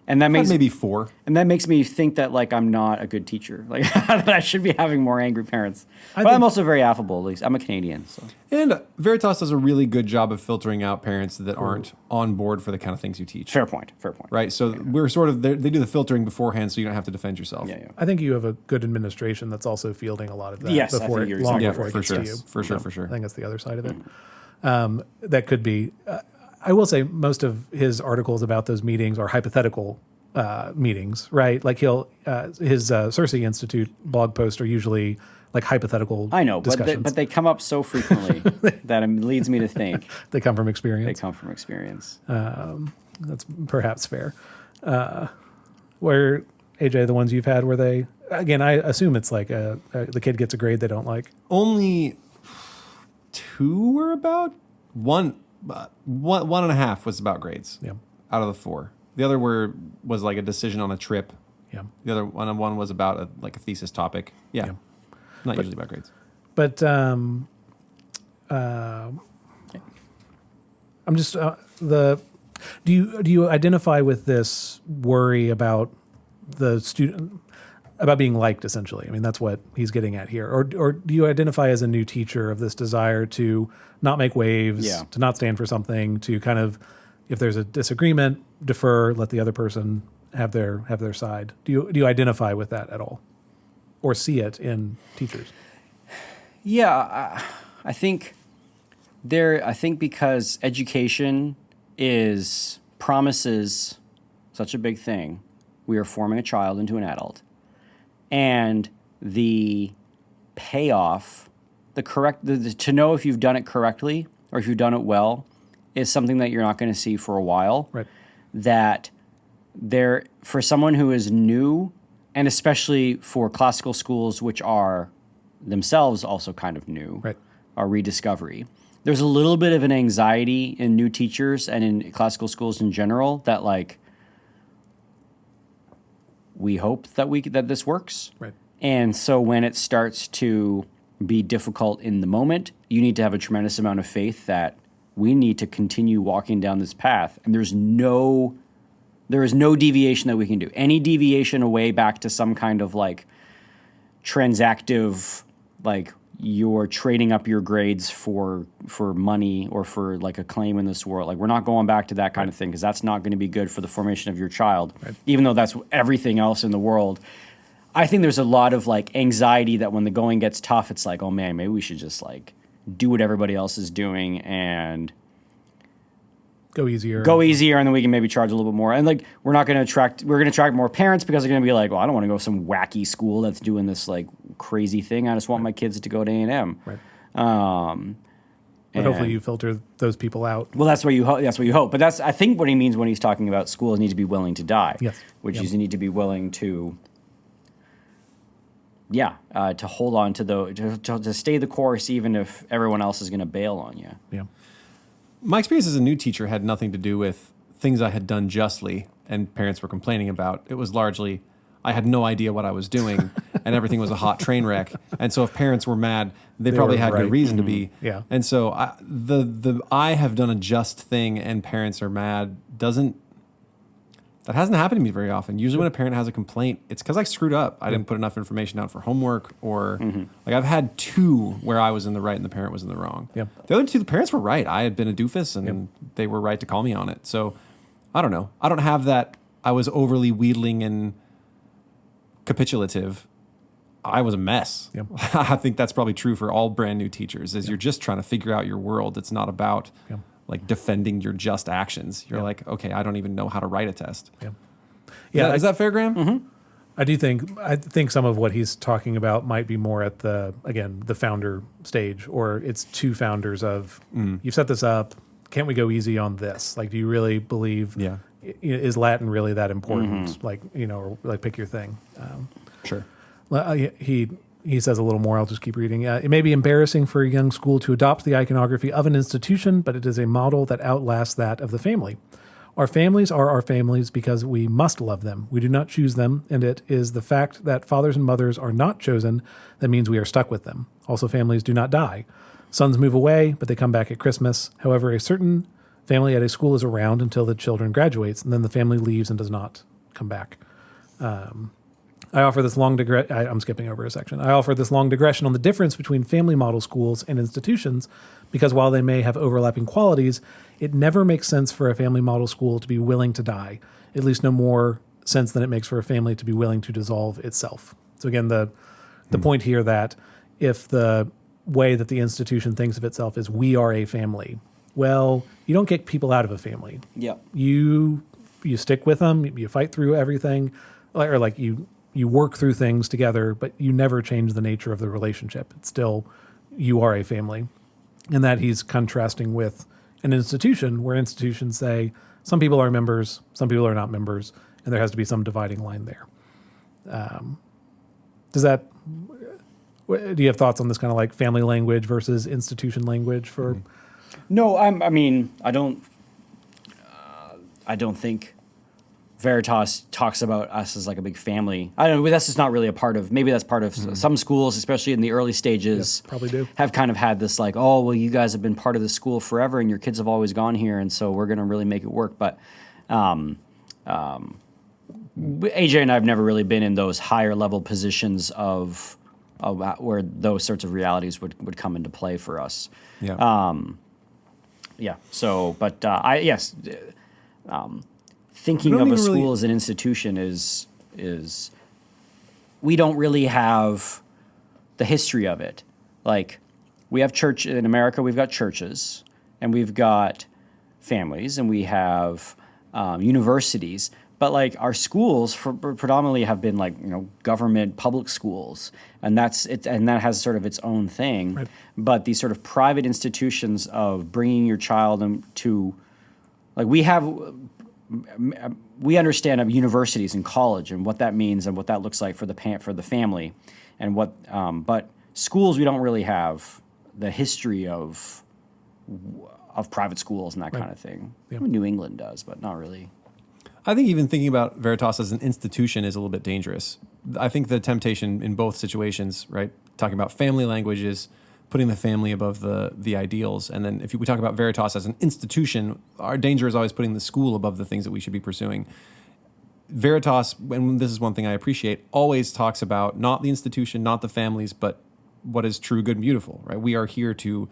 Speaker 1: And that makes
Speaker 3: maybe 4.
Speaker 1: And that makes me think that like I'm not a good teacher. Like that I should be having more angry parents. But I'm also very affable. At least I'm a Canadian. So.
Speaker 3: And Veritas does a really good job of filtering out parents that aren't on board for the kind of things you teach.
Speaker 1: Fair point.
Speaker 3: Right. So we're sort of they do the filtering beforehand, so you don't have to defend yourself.
Speaker 1: Yeah.
Speaker 2: I think you have a good administration that's also fielding a lot of that.
Speaker 1: Yes, I
Speaker 2: before
Speaker 1: think you're
Speaker 2: long
Speaker 1: exactly
Speaker 2: before
Speaker 3: right.
Speaker 2: it gets
Speaker 3: For
Speaker 2: to you.
Speaker 3: sure. For sure.
Speaker 2: I think that's the other side of it. That could be. I will say most of his articles about those meetings are hypothetical meetings, right? Like his Circe Institute blog posts are usually like hypothetical.
Speaker 1: I know,
Speaker 2: discussions.
Speaker 1: but they come up so frequently that it leads me to think
Speaker 2: They come from
Speaker 1: they
Speaker 2: experience.
Speaker 1: come from experience.
Speaker 2: That's perhaps fair. Where AJ, the ones you've had, where they again, I assume it's like the kid gets a grade they don't like.
Speaker 3: Only 2 were about 1.5 was about grades.
Speaker 2: Yeah,
Speaker 3: Out of the 4. The other was like a decision on a trip.
Speaker 2: yeah.
Speaker 3: The other one was about a thesis topic. Yeah. Not usually about grades.
Speaker 2: But I'm just do you identify with this worry about the student about being liked essentially? I mean, that's what he's getting at here. Or do you identify as a new teacher of this desire to not make waves, to not stand for something, to kind of, if there's a disagreement, defer, let the other person have their side? Do you identify with that at all, or see it in teachers?
Speaker 1: Yeah, I think because education promises such a big thing, we are forming a child into an adult, and the payoff, to know if you've done it correctly or if you've done it well, is something that you're not going to see for a while.
Speaker 2: Right.
Speaker 1: That for someone who is new, and especially for classical schools, which are themselves also kind of new,
Speaker 2: Right.
Speaker 1: are rediscovery. There's a little bit of an anxiety in new teachers and in classical schools in general that like we hope that this works.
Speaker 2: Right.
Speaker 1: And so when it starts to be difficult in the moment, you need to have a tremendous amount of faith that we need to continue walking down this path, and there is no deviation that we can do. Any deviation away back to some kind of like transactive, like you're trading up your grades for money or for like a claim in this world. Like we're not going back to that kind of thing, because that's not going to be good for the formation of your child, even though that's everything else in the world. I think there's a lot of like anxiety that when the going gets tough, it's like, oh man, maybe we should just like do what everybody else is doing and
Speaker 2: Go easier,
Speaker 1: and then we can maybe charge a little bit more. And like we're going to attract more parents, because they're going to be like, well, I don't want to go to some wacky school that's doing this like crazy thing. I just want my kids to go to A&M.
Speaker 2: Right. But hopefully you filter those people out.
Speaker 1: Well, that's what you hope. But I think what he means when he's talking about schools need to be willing to die.
Speaker 2: Yes.
Speaker 1: Which is you need to be willing to to hold on to to stay the course, even if everyone else is going to bail on you.
Speaker 2: Yeah.
Speaker 3: My experience as a new teacher had nothing to do with things I had done justly and parents were complaining about. It was largely I had no idea what I was doing and everything was a hot train wreck. And so if parents were mad, they probably
Speaker 2: were
Speaker 3: had
Speaker 2: right.
Speaker 3: good reason to be.
Speaker 2: Yeah.
Speaker 3: And so I have done a just thing and parents are mad that hasn't happened to me very often. Usually when a parent has a complaint, it's because I screwed up. I didn't put enough information out for homework, or like I've had 2 where I was in the right and the parent was in the wrong.
Speaker 2: Yep.
Speaker 3: The other 2, the parents were right. I had been a doofus and they were right to call me on it. So I don't know. I don't have that. I was overly wheedling and capitulative. I was a mess.
Speaker 2: Yep.
Speaker 3: I think that's probably true for all brand new teachers, is you're just trying to figure out your world. It's not about like defending your just actions. You're like, okay, I don't even know how to write a test.
Speaker 2: Yeah.
Speaker 3: Is that fair, Graham?
Speaker 2: Mm-hmm. I think some of what he's talking about might be more at the founder stage, or it's 2 founders of you've set this up. Can't we go easy on this? Like, do you really believe?
Speaker 3: Yeah.
Speaker 2: Is Latin really that important? Like, or like pick your thing.
Speaker 3: Sure.
Speaker 2: He says a little more. I'll just keep reading. It may be embarrassing for a young school to adopt the iconography of an institution, but it is a model that outlasts that of the family. Our families are our families because we must love them. We do not choose them, and it is the fact that fathers and mothers are not chosen that means we are stuck with them. Also, families do not die. Sons move away, but they come back at Christmas. However, a certain family at a school is around until the children graduates, and then the family leaves and does not come back. I offer this long I'm skipping over a section. I offer this long digression on the difference between family model schools and institutions because while they may have overlapping qualities, it never makes sense for a family model school to be willing to die, at least no more sense than it makes for a family to be willing to dissolve itself. So again, the point here that if the way that the institution thinks of itself is we are a family, well, you don't kick people out of a family.
Speaker 1: Yep.
Speaker 2: You stick with them, you fight through everything, or like you work through things together, but you never change the nature of the relationship. It's still, you are a family. And that he's contrasting with an institution where institutions say some people are members, some people are not members, and there has to be some dividing line there. Do you have thoughts on this kind of like family language versus institution language for?
Speaker 1: No, I mean, I don't think Veritas talks about us as like a big family. I don't know. That's just not really a part of. Maybe that's part of some schools, especially in the early stages.
Speaker 2: Yep, probably do.
Speaker 1: Have kind of had this like, oh, well, you guys have been part of the school forever, and your kids have always gone here, and so we're going to really make it work. But AJ and I have never really been in those higher level positions of where those sorts of realities would come into play for us.
Speaker 3: Yeah.
Speaker 1: Yeah. So, but thinking of a school as an institution is we don't really have the history of it. Like we have church in America, we've got churches and we've got families and we have universities. But like our schools predominantly have been like, government public schools, and that's it, and that has sort of its own thing.
Speaker 2: Right.
Speaker 1: But these sort of private institutions of bringing your child to, like we understand universities and college and what that means and what that looks like for the family, and but schools we don't really have the history of private schools and that kind of thing.
Speaker 2: Yeah.
Speaker 1: New England does, but not really.
Speaker 3: I think even thinking about Veritas as an institution is a little bit dangerous. I think the temptation in both situations, right, talking about family languages, putting the family above the ideals, and then if we talk about Veritas as an institution, our danger is always putting the school above the things that we should be pursuing. Veritas, and this is one thing I appreciate, always talks about not the institution, not the families, but what is true, good, and beautiful, right? We are here to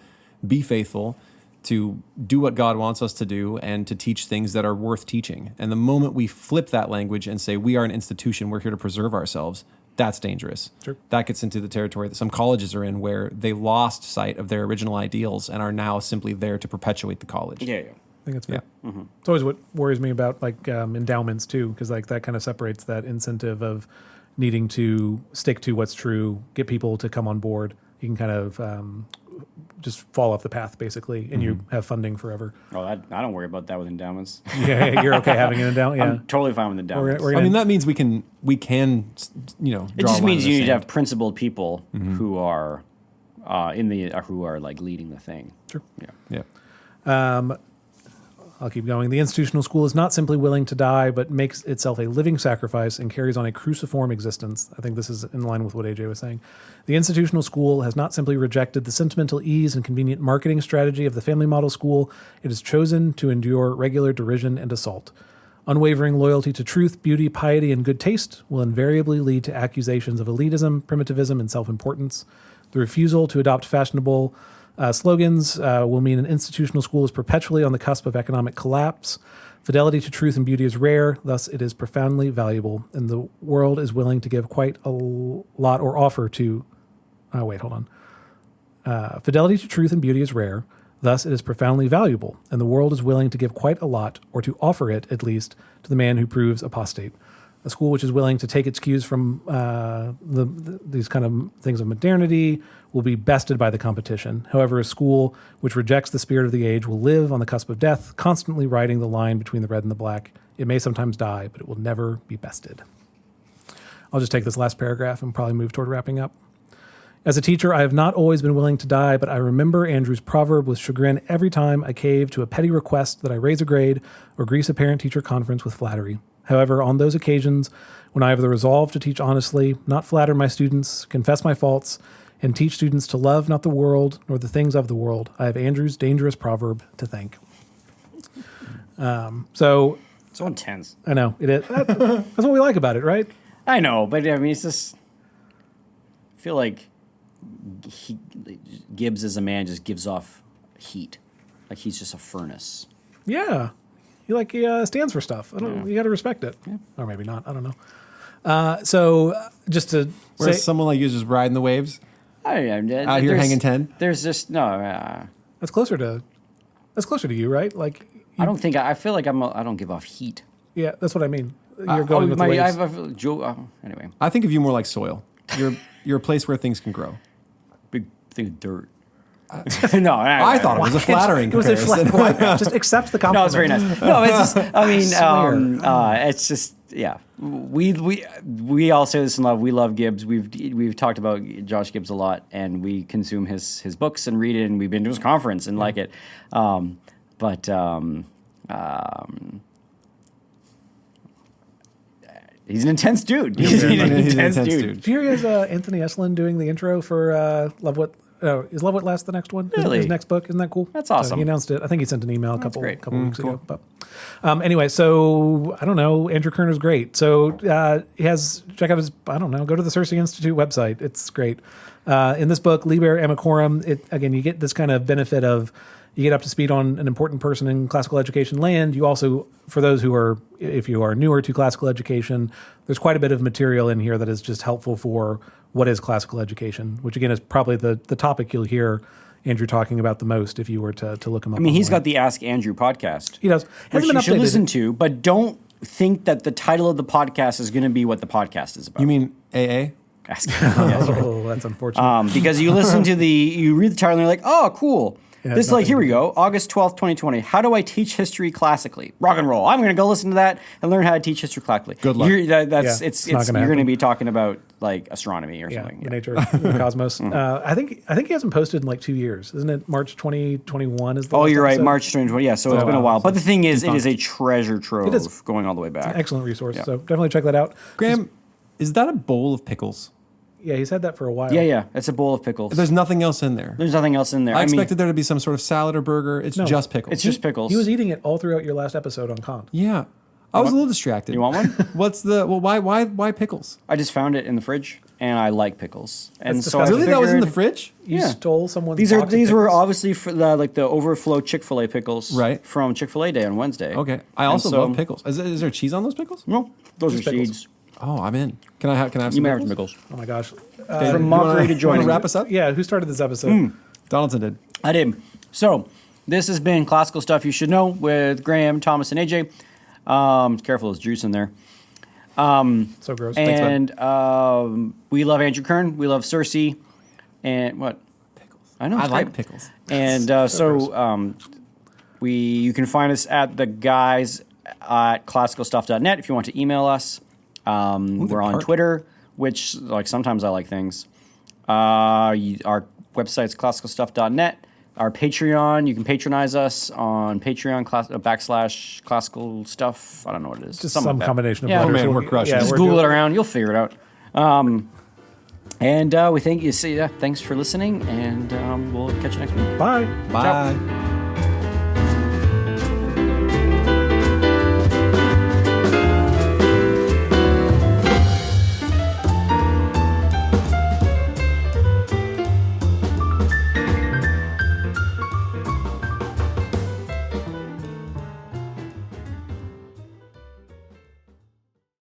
Speaker 3: be faithful, to do what God wants us to do, and to teach things that are worth teaching. And the moment we flip that language and say, we are an institution, we're here to preserve ourselves, that's dangerous.
Speaker 2: Sure.
Speaker 3: That gets into the territory that some colleges are in where they lost sight of their original ideals and are now simply there to perpetuate the college.
Speaker 1: Yeah.
Speaker 2: I think that's fair.
Speaker 3: Yeah.
Speaker 2: Mm-hmm. It's always what worries me about like endowments too, because like that kind of separates that incentive of needing to stick to what's true, get people to come on board. You can kind of just fall off the path basically, and you have funding forever.
Speaker 1: Oh, I don't worry about that with endowments.
Speaker 2: Yeah, you're okay having an endowment. Yeah,
Speaker 1: I'm totally fine with endowments.
Speaker 2: We're gonna,
Speaker 3: that means we can,
Speaker 1: it just means you need to have principled people who are who are like leading the thing.
Speaker 2: Sure.
Speaker 3: Yeah.
Speaker 2: I'll keep going. The institutional school is not simply willing to die, but makes itself a living sacrifice and carries on a cruciform existence. I think this is in line with what AJ was saying. The institutional school has not simply rejected the sentimental ease and convenient marketing strategy of the family model school. It has chosen to endure regular derision and assault. Unwavering loyalty to truth, beauty, piety, and good taste will invariably lead to accusations of elitism, primitivism, and self-importance. The refusal to adopt fashionable slogans will mean an institutional school is perpetually on the cusp of economic collapse. Fidelity to truth and beauty is rare, thus it is profoundly valuable, and the world is willing to give quite a lot or offer to... Fidelity to truth and beauty is rare, thus it is profoundly valuable, and the world is willing to give quite a lot, or to offer it, at least, to the man who proves apostate. A school which is willing to take its cues from these kind of things of modernity will be bested by the competition. However, a school which rejects the spirit of the age will live on the cusp of death, constantly riding the line between the red and the black. It may sometimes die, but it will never be bested. I'll just take this last paragraph and probably move toward wrapping up. As a teacher, I have not always been willing to die, but I remember Andrew's proverb with chagrin every time I cave to a petty request that I raise a grade or grease a parent-teacher conference with flattery. However, on those occasions when I have the resolve to teach honestly, not flatter my students, confess my faults, and teach students to love not the world nor the things of the world, I have Andrew's dangerous proverb to thank. So
Speaker 1: So intense.
Speaker 2: I know it is. That's what we like about it, right?
Speaker 1: I know, but I mean, it's just. I feel like Gibbs as a man just gives off heat, like he's just a furnace.
Speaker 2: Yeah, he stands for stuff. You got to respect it, or maybe not. I don't know. So just to
Speaker 3: Whereas
Speaker 2: say,
Speaker 3: someone like you is just riding the waves
Speaker 1: Out
Speaker 3: here hanging 10.
Speaker 1: There's just no.
Speaker 2: that's closer to you, right? Like,
Speaker 1: I don't think I feel like I don't give off heat.
Speaker 2: yeah, that's what I mean. You're going with the waves.
Speaker 1: Anyway,
Speaker 3: I think of you more like soil. You're a place where things can grow.
Speaker 1: big thing of dirt. No,
Speaker 3: I thought it was a flattering
Speaker 2: It was a
Speaker 3: comparison.
Speaker 2: just accept the compliment.
Speaker 1: No, it's very nice. No, it's just. I mean,
Speaker 2: swear.
Speaker 1: it's just. Yeah, we all say this in love. We love Gibbs. We've talked about Josh Gibbs a lot, and we consume his books and read it, and we've been to his conference and like it. He's an intense dude. He's an intense dude.
Speaker 2: Did you hear he has Anthony Eslin doing the intro for Love What? Is Love What Lasts the next one?
Speaker 1: Really?
Speaker 2: His next book. Isn't that cool?
Speaker 1: That's awesome.
Speaker 2: So he announced it. I think he sent an email a couple weeks
Speaker 3: cool.
Speaker 2: ago. But anyway, so I don't know. Andrew Kern is great. So he has, check out his, I don't know, go to the Circe Institute website. It's great. In this book, Liber Amicorum, again, you get this kind of benefit of, you get up to speed on an important person in classical education land. You also, for those who are, if you are newer to classical education, there's quite a bit of material in here that is just helpful for what is classical education, which again is probably the topic you'll hear Andrew talking about the most if you were to look him up.
Speaker 1: I mean, he's
Speaker 2: online.
Speaker 1: got the Ask Andrew podcast.
Speaker 2: He does.
Speaker 1: Which
Speaker 2: Hasn't been
Speaker 1: you should
Speaker 2: updated.
Speaker 1: listen to, but don't think that the title of the podcast is going to be what the podcast is about.
Speaker 3: You mean AA?
Speaker 1: Ask Andrew. Yes, right.
Speaker 2: Oh, that's unfortunate.
Speaker 1: Because you listen to you read the title and you're like, oh, cool.
Speaker 2: Yeah,
Speaker 1: This is like,
Speaker 2: nothing.
Speaker 1: here we go, August 12th, 2020. How do I teach history classically? Rock and roll. I'm going to go listen to that and learn how to teach history classically.
Speaker 3: Good luck.
Speaker 2: It's not gonna
Speaker 1: you're going to
Speaker 2: happen.
Speaker 1: be talking about like astronomy or
Speaker 2: Yeah,
Speaker 1: something.
Speaker 2: the nature of the cosmos. I think he hasn't posted in like 2 years. Isn't it March 2021 is the
Speaker 1: Oh,
Speaker 2: last
Speaker 1: you're right,
Speaker 2: episode?
Speaker 1: March 2020. Yeah, so it's been a
Speaker 2: wow.
Speaker 1: while. But the thing is, it is a treasure trove
Speaker 2: It is.
Speaker 1: going all the way back.
Speaker 2: Excellent resource. So definitely check that out.
Speaker 3: Graham, is that a bowl of pickles?
Speaker 2: Yeah, he's had that for a while.
Speaker 1: Yeah, it's a bowl of pickles.
Speaker 3: There's nothing else in there.
Speaker 1: There's nothing else in there.
Speaker 3: I
Speaker 1: mean,
Speaker 3: expected there to be some sort of salad or burger. It's just pickles.
Speaker 1: it's just pickles.
Speaker 2: He was eating it all throughout your last episode on Kant.
Speaker 3: Yeah. I was a little distracted.
Speaker 1: You want one?
Speaker 3: Why pickles?
Speaker 1: I just found it in the fridge, and I like pickles. And
Speaker 2: That's
Speaker 1: so I
Speaker 2: disgusting.
Speaker 3: Really? That was in the
Speaker 1: figured-
Speaker 3: fridge?
Speaker 2: You
Speaker 1: Yeah.
Speaker 2: stole someone's
Speaker 1: These
Speaker 2: box of
Speaker 1: were
Speaker 2: pickles.
Speaker 1: obviously for the overflow Chick-fil-A pickles,
Speaker 3: Right.
Speaker 1: From Chick-fil-A Day on Wednesday.
Speaker 3: Okay. I also love pickles. Is there cheese on those pickles?
Speaker 1: No, those are
Speaker 2: Just pickles.
Speaker 1: seeds.
Speaker 3: Oh, I'm in. Can I have
Speaker 1: You
Speaker 3: some
Speaker 1: may have
Speaker 3: pickles?
Speaker 1: some pickles.
Speaker 2: Oh my gosh.
Speaker 3: Okay,
Speaker 1: From
Speaker 3: you
Speaker 1: mockery
Speaker 3: wanna-
Speaker 1: to
Speaker 3: you
Speaker 1: joining.
Speaker 3: wanna wrap us up?
Speaker 2: Yeah, who started this episode?
Speaker 3: Donaldson did.
Speaker 1: I did. So this has been Classical Stuff You Should Know with Graham, Thomas, and AJ. Careful, there's juice in there.
Speaker 2: So gross.
Speaker 1: And we love Andrew Kern. We love Circe. And what?
Speaker 3: Pickles.
Speaker 1: I know.
Speaker 3: I
Speaker 1: it's
Speaker 3: like
Speaker 1: great.
Speaker 3: pickles.
Speaker 1: And you can find us at the guys at classicalstuff.net if you want to email us. We're on
Speaker 3: part.
Speaker 1: Twitter, which like sometimes I like things. Our website's classicalstuff.net. Our Patreon, you can patronize us on Patreon / classical stuff. I don't know what it is.
Speaker 2: Just
Speaker 1: Something
Speaker 2: some
Speaker 1: like that.
Speaker 2: combination of
Speaker 1: Yeah,
Speaker 2: letters.
Speaker 3: man, we're crushing it.
Speaker 1: Just
Speaker 2: we're
Speaker 1: Google
Speaker 2: doing-
Speaker 1: it around. You'll figure it out. And we thank you. Thanks for listening, and we'll catch you next week.
Speaker 2: Bye.
Speaker 3: Bye.